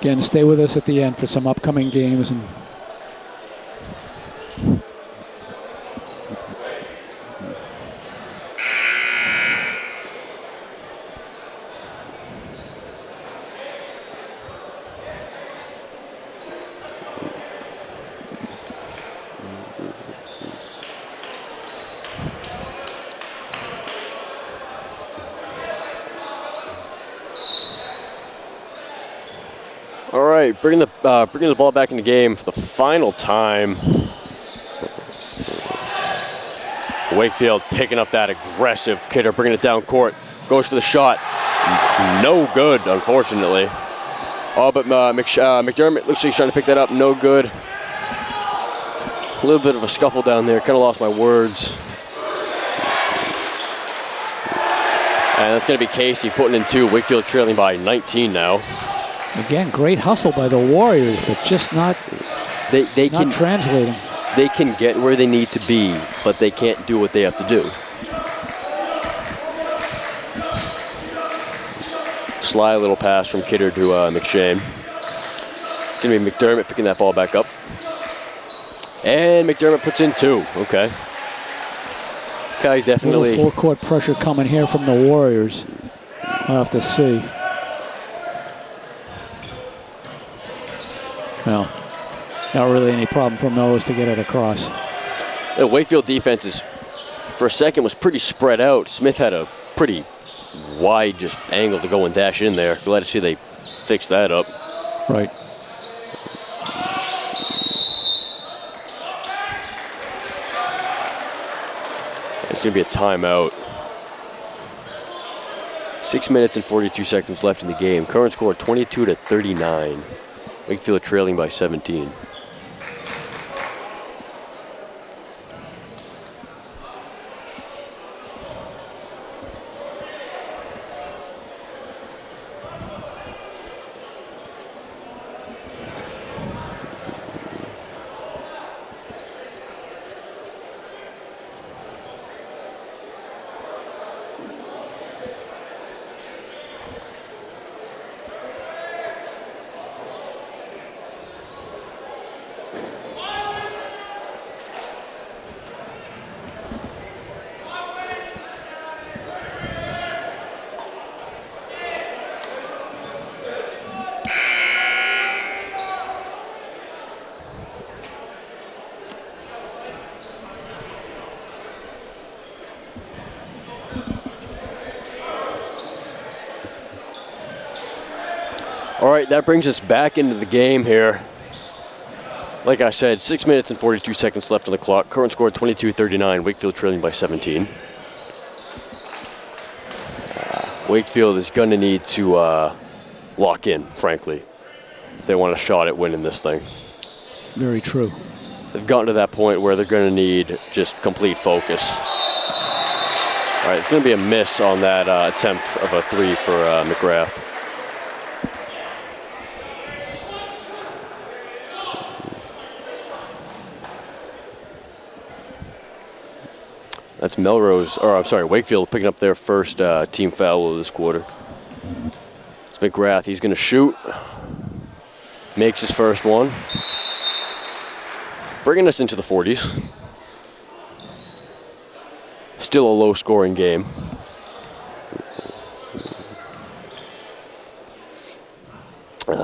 Again, stay with us at the end for some upcoming games. And All right, bringing the ball back in the game for the final time. Wakefield picking up that aggressive Kidder, bringing it down court. Goes for the shot. No good, unfortunately. Oh, but McDermott looks like he's trying to pick that up. No good. A little bit of a scuffle down there. Kind of lost my words. And that's going to be Casey putting in 2. Wakefield trailing by 19 now. again, great hustle by the Warriors, but just not translating. They can get where they need to be, but they can't do what they have to do. Sly little pass from Kidder to McShane. It's going to be McDermott picking that ball back up. And McDermott puts in 2. Okay. Okay, definitely. Full court pressure coming here from the Warriors. We'll have to see. Well, not really any problem for Melrose to get it across. The Wakefield defense for a second, was pretty spread out. Smith had a pretty wide just angle to go and dash in there. Glad to see they fixed that up. Right. It's going to be a timeout. 6 minutes and 42 seconds left in the game. Current score 22-39. Wakefield trailing by 17. All right, that brings us back into the game here. Like I said, 6 minutes and 42 seconds left on the clock. Current score 22-39. Wakefield trailing by 17. Wakefield is going to need to lock in, frankly, if they want a shot at winning this thing. Very true. They've gotten to that point where they're going to need just complete focus. All right, it's going to be a miss on that attempt of a 3 for McGrath. That's Melrose, or I'm sorry, Wakefield picking up their first team foul of this quarter. It's McGrath, he's going to shoot. Makes his first one. Bringing us into the 40s. Still a low-scoring game.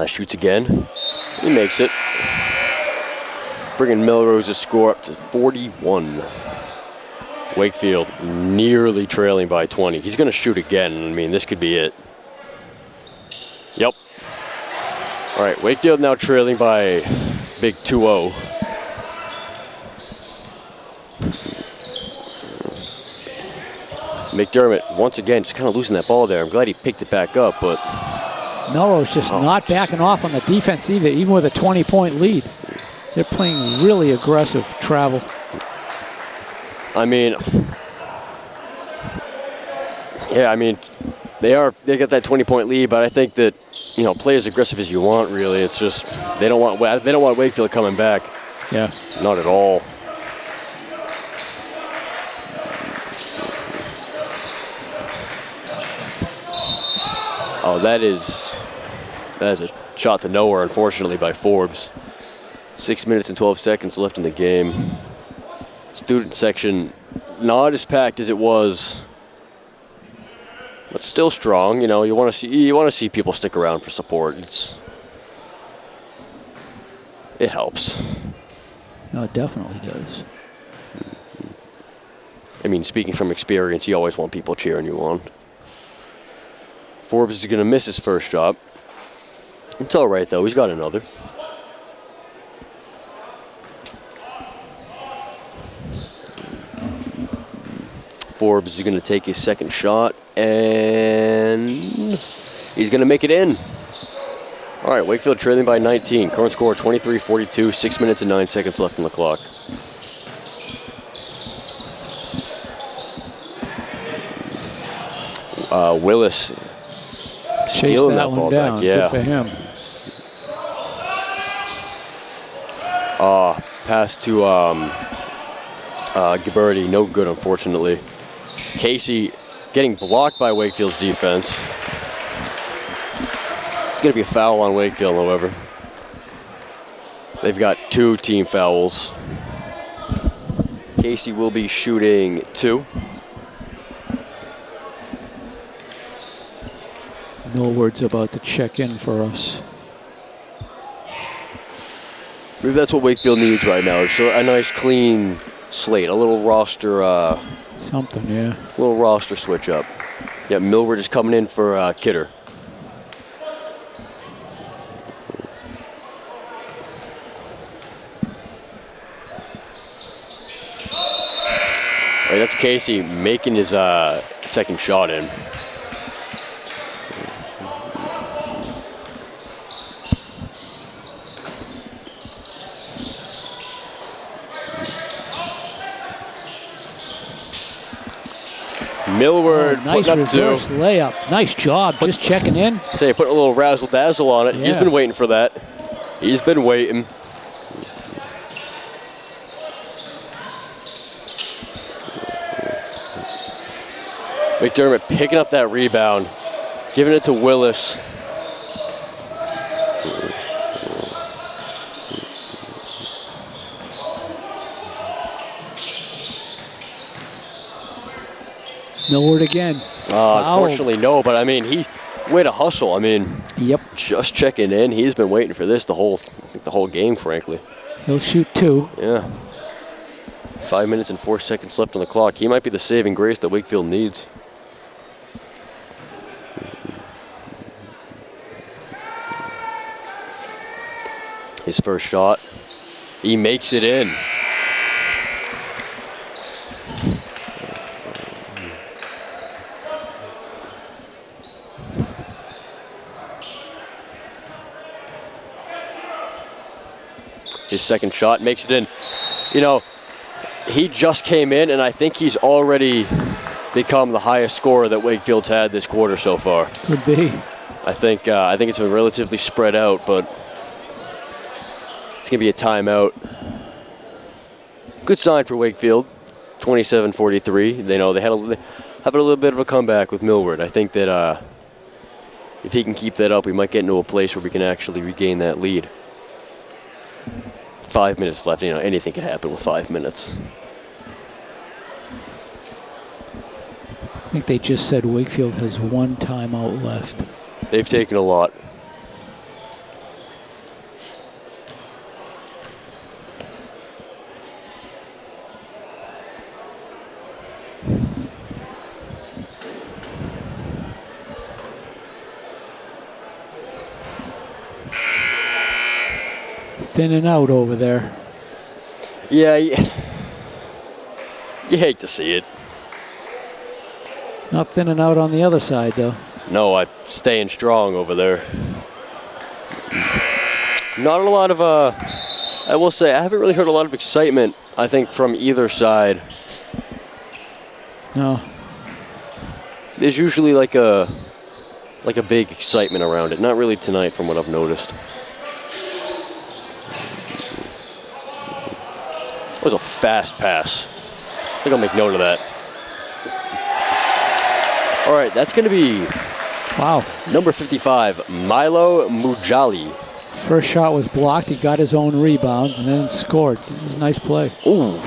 Shoots again. He makes it. Bringing Melrose's score up to 41. Wakefield nearly trailing by 20. He's going to shoot again. I mean, this could be it. Yep. All right, Wakefield now trailing by big 2-0. McDermott, once again, just kind of losing that ball there. I'm glad he picked it back up, but... Melrose just not backing off on the defense either, even with a 20-point lead. They're playing really aggressive travel. I mean... Yeah, I mean, they got that 20-point lead, but I think that, you know, play as aggressive as you want, really. It's just, they don't want Wakefield coming back. Yeah. Not at all. Oh, that is a shot to nowhere, unfortunately, by Forbes. 6 minutes and 12 seconds left in the game. Student section, not as packed as it was, but still strong. You know, you want to see people stick around for support. It helps. No, it definitely does. I mean, speaking from experience, you always want people cheering you on. Forbes is going to miss his first shot. It's all right, though. He's got another. Forbes is going to take his second shot, and he's going to make it in. All right, Wakefield trailing by 19. Current score 23-42, 6 minutes and 9 seconds left on the clock. Willis stealing that ball down. back. Yeah. Good for him. Pass to Ghiberti, no good, unfortunately. Casey getting blocked by Wakefield's defense. It's going to be a foul on Wakefield, however. They've got 2 team fouls. Casey will be shooting 2. Millward's about to check in for us. Maybe that's what Wakefield needs right now. So a nice clean slate, a little roster. Something, yeah. A little roster switch up. Yeah, Millward is coming in for Kidder. Right, that's Casey making his second shot in. Millward nice putting up 2. reverse layup. Nice job, just checking in. Say, put a little razzle dazzle on it. Yeah. He's been waiting for that. He's been waiting. McDermott picking up that rebound, giving it to Willis. Millward again. Unfortunately, no, but I mean, way to hustle. I mean, Yep. just checking in. He's been waiting for this the whole game, frankly. He'll shoot 2. Yeah. 5 minutes and 4 seconds left on the clock. He might be the saving grace that Wakefield needs. His first shot, he makes it in. His second shot makes it in. You know, he just came in, and I think he's already become the highest scorer that Wakefield's had this quarter so far. Could be. I think it's been relatively spread out, but it's gonna be a timeout. Good sign for Wakefield, 27-43. They know they have a little bit of a comeback with Millward. I think that if he can keep that up, we might get into a place where we can actually regain that lead. 5 minutes left. You know, anything can happen with 5 minutes. think they just said Wakefield has 1 timeout left. They've taken a lot. Thinning out over there. Yeah, you hate to see it. Not thinning out on the other side, though. No, I'm staying strong over there. Not a lot of, I will say, I haven't really heard a lot of excitement, I think, from either side. No. There's usually like a big excitement around it. Not really tonight from what I've noticed. That was a fast pass. I think I'll make note of that. All right, that's going to be Wow. number 55, Milo Mujali. First shot was blocked. He got his own rebound and then scored. It was a nice play. Ooh.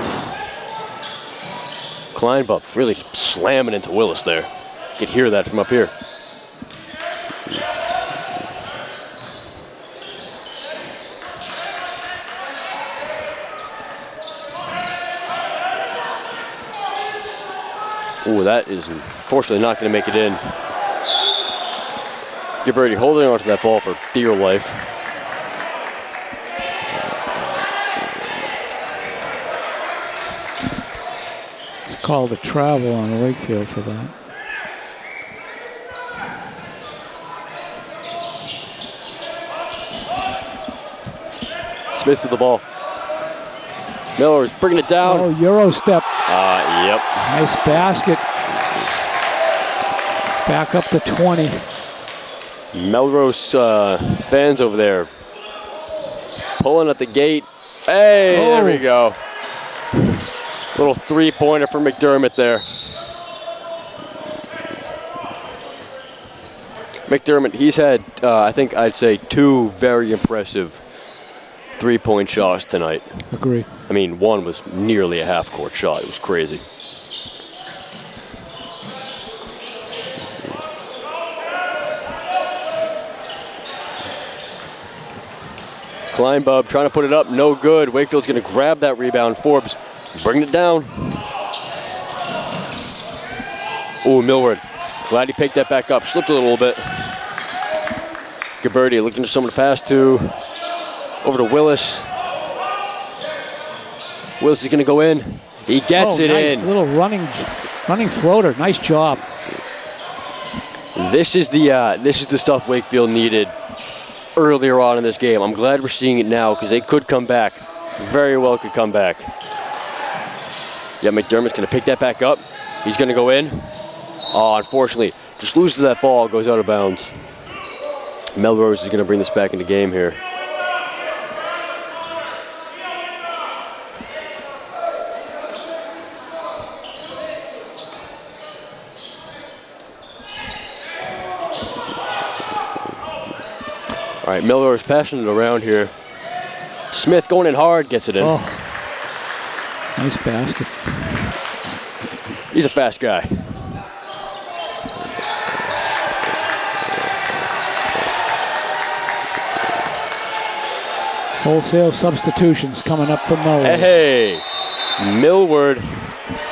Kleinbuck really slamming into Willis there. You could hear that from up here. Ooh, that is unfortunately not going to make it in. Gibberti holding onto that ball for dear life. It's called a travel on Wakefield for that. Smith with the ball. Melrose bringing it down. Oh, Euro step. Yep. Nice basket. Back up to 20. Melrose fans over there pulling at the gate. Hey, there we go. Little three-pointer for McDermott there. McDermott, he's had, I think I'd say, 2 very impressive three-point shots tonight. Agree. I mean, one was nearly a half-court shot. It was crazy. Kleinbub trying to put it up, no good. Wakefield's going to grab that rebound. Forbes bringing it down. Ooh, Millward. Glad he picked that back up. Slipped a little bit. Gabberti looking for someone to pass to. Over to Willis. Willis is going to go in. He gets it nice in. Little running floater. Nice job. This is the stuff Wakefield needed earlier on in this game. I'm glad we're seeing it now because they could come back. Very well could come back. Yeah, McDermott's going to pick that back up. He's going to go in. Oh, unfortunately, just loses that ball, goes out of bounds. Melrose is going to bring this back into game here. All right, Melrose passing it around here. Smith going in hard, gets it in. Oh, nice basket. He's a fast guy. Wholesale substitutions coming up from Melrose. Hey, Millward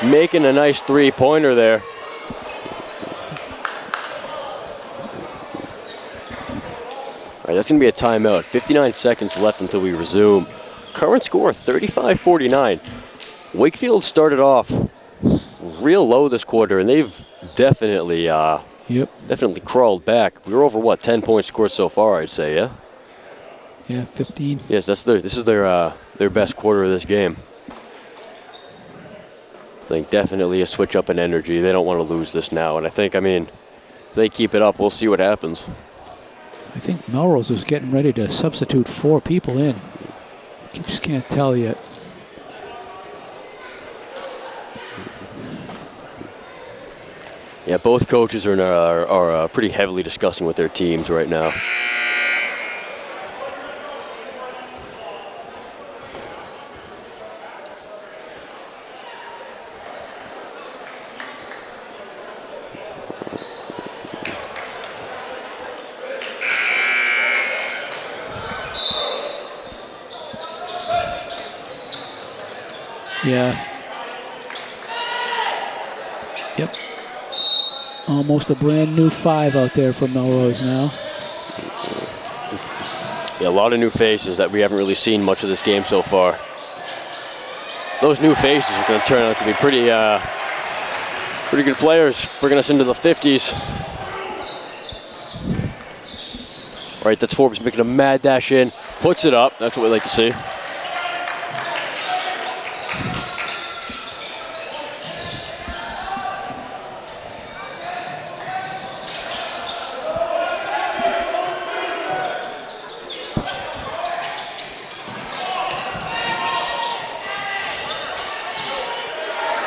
making a nice three-pointer there. All right, that's going to be a timeout. 59 seconds left until we resume. Current score, 35-49. Wakefield started off real low this quarter, and they've definitely crawled back. We were over, 10 points scored so far, I'd say, yeah? Yeah, 15. Yes, this is their best quarter of this game. I think definitely a switch up in energy. They don't want to lose this now, and I think, if they keep it up, we'll see what happens. I think Melrose was getting ready to substitute 4 people in. You just can't tell yet. Yeah, both coaches are pretty heavily discussing with their teams right now. Yeah. Yep. Almost a brand new 5 out there for Melrose now. Yeah, a lot of new faces that we haven't really seen much of this game so far. Those new faces are going to turn out to be pretty good players, bringing us into the 50s. All right, that's Forbes making a mad dash in, puts it up. That's what we like to see.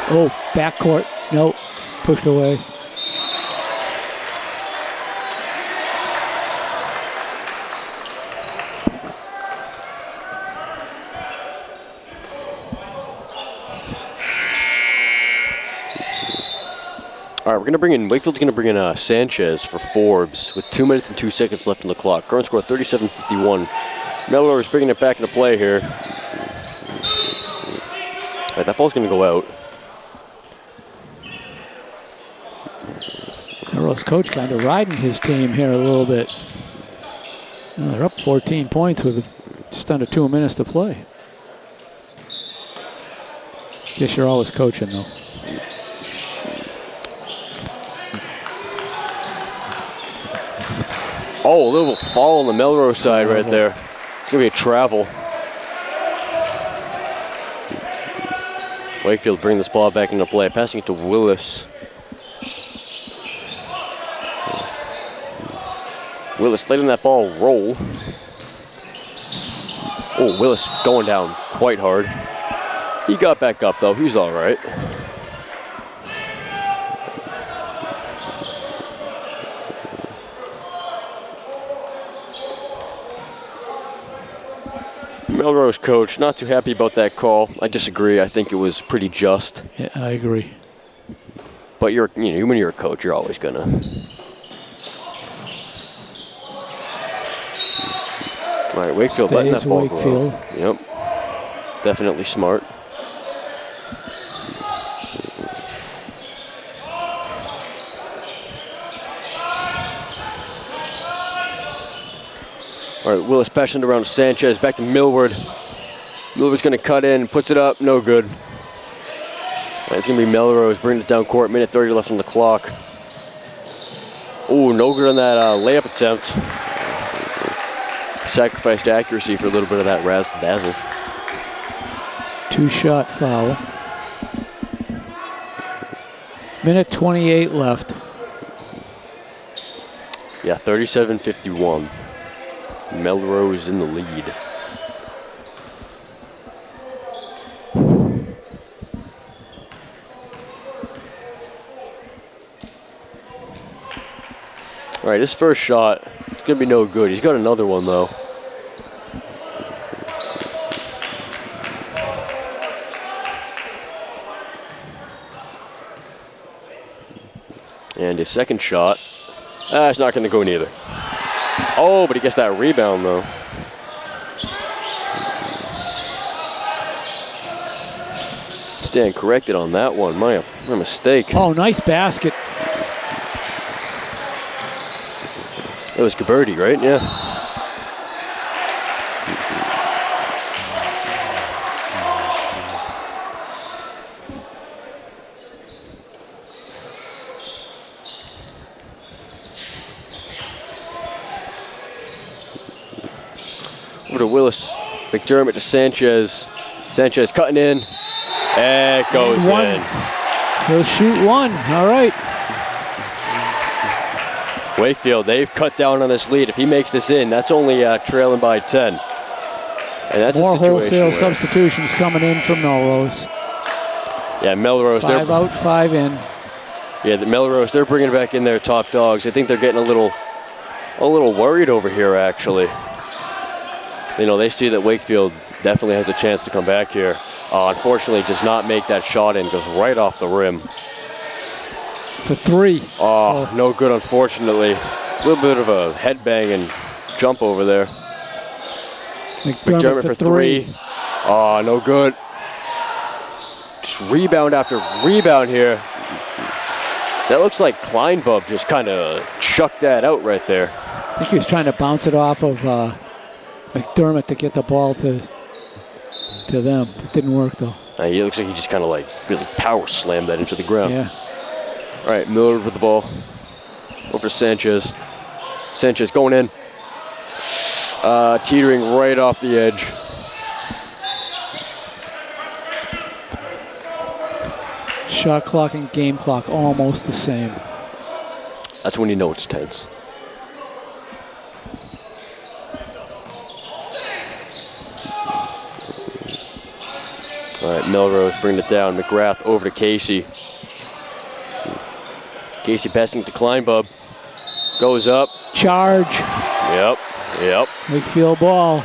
Oh, backcourt. Nope. Pushed away. All right, Wakefield's going to bring in Sanchez for Forbes with 2 minutes and 2 seconds left on the clock. Current score 37-51. Melrose bringing it back into play here. All right, that ball's going to go out. Melrose coach kind of riding his team here a little bit. Well, they're up 14 points with just under 2 minutes to play. Guess you're always coaching, though. Oh, a little fall on the Melrose side right there. It's going to be a travel. Wakefield bringing this ball back into play, passing it to Willis. Willis letting that ball roll. Oh, Willis going down quite hard. He got back up though, he's all right. Melrose coach, not too happy about that call. I disagree, I think it was pretty just. Yeah, I agree. But when you're a coach, you're always gonna. All right, Wakefield letting that ball Wakefield. go. Yep, definitely smart. All right, Willis passing it around to Sanchez, back to Millward. Millward's gonna cut in, puts it up, no good. All right, it's gonna be Melrose bringing it down court, minute 30 left on the clock. Oh, no good on that layup attempt. Sacrificed accuracy for a little bit of that razzle-dazzle. 2-shot foul. Minute 28 left. Yeah, 37-51. Melrose in the lead. All right, his first shot, it's gonna be no good. He's got another one though. And his second shot, it's not gonna go neither. Oh, but he gets that rebound though. Stand corrected on that one, my mistake. Oh, nice basket. It was Gabberty, right? Yeah. Over to Willis. McDermott to Sanchez. Sanchez cutting in. It goes in. He'll shoot one. All right. Wakefield, they've cut down on this lead. If he makes this in, that's only trailing by 10. And that's more a situation wholesale where, substitutions coming in from Melrose. Yeah, Melrose. 5 out, 5 in. Yeah, the Melrose, they're bringing it back in their top dogs. I think they're getting a little worried over here, actually. They see that Wakefield definitely has a chance to come back here. Unfortunately, does not make that shot in, goes right off the rim. For 3. Oh, no good, unfortunately. A little bit of a headbang and jump over there. McDermott for 3. Oh, no good. just rebound after rebound here. That looks like Kleinbub just kind of chucked that out right there. I think he was trying to bounce it off of McDermott to get the ball to them. It didn't work though. He looks like he just kind of like really power slammed that into the ground. Yeah. All right, Miller with the ball. Over to Sanchez. Sanchez going in. Teetering right off the edge. Shot clock and game clock almost the same. That's when you know it's tense. All right, Melrose bringing it down. McGrath over to Casey. Casey passing to Kleinbub. Goes up. Charge. Yep. Wakefield ball.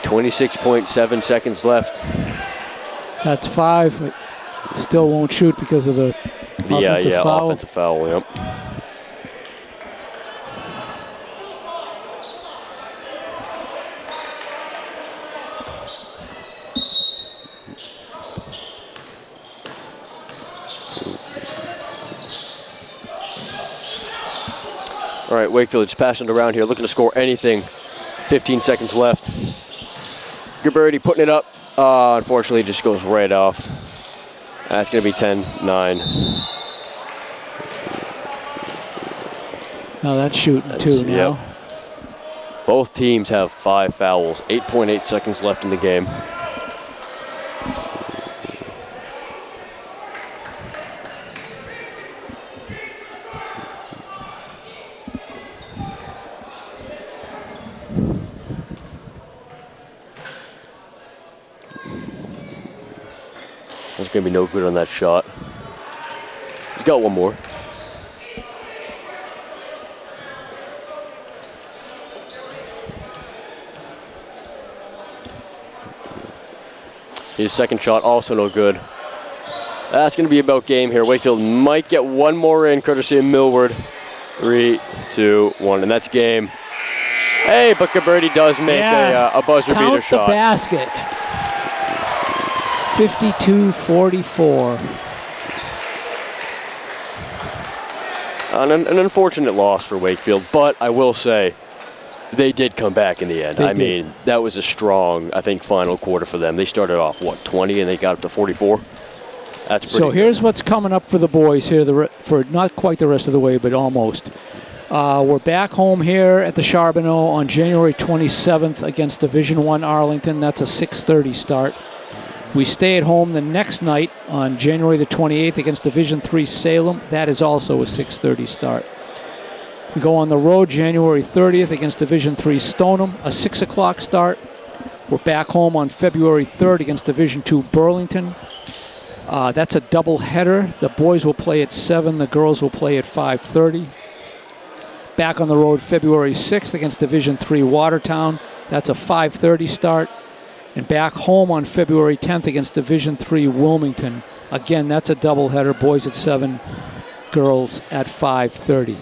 26.7 seconds left. That's 5. But still won't shoot because of the offensive foul. Offensive foul, yep. All right, Wakefield just passing it around here, looking to score anything. 15 seconds left. Gabberty putting it up. Unfortunately, just goes right off. That's going to be 10-9. Now that's shooting too now. Yep. Both teams have 5 fouls. 8.8 seconds left in the game. That's going to be no good on that shot. He's got one more. His second shot also no good. That's going to be about game here. Wakefield might get one more in, courtesy of Millward. 3, 2, 1, and that's game. Hey, but Gabberty does make a buzzer beater shot. Count the basket. 52-44. An unfortunate loss for Wakefield, but I will say they did come back in the end. I mean, that was a strong, I think, final quarter for them. They started off, 20, and they got up to 44. That's pretty good. Here's what's coming up for the boys here, for not quite the rest of the way, but almost. We're back home here at the Charbonneau on January 27th against Division I Arlington. That's a 6:30 start. We stay at home the next night on January the 28th against Division III Salem. That is also a 6:30 start. We go on the road January 30th against Division III Stoneham, a 6 o'clock start. We're back home on February 3rd against Division II Burlington. That's a double header. The boys will play at 7, the girls will play at 5:30. Back on the road February 6th against Division III Watertown. That's a 5:30 start. And back home on February 10th against Division III Wilmington. Again, that's a doubleheader. Boys at 7, girls at 5:30.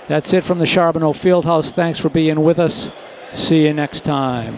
That's it from the Charbonneau Fieldhouse. Thanks for being with us. See you next time.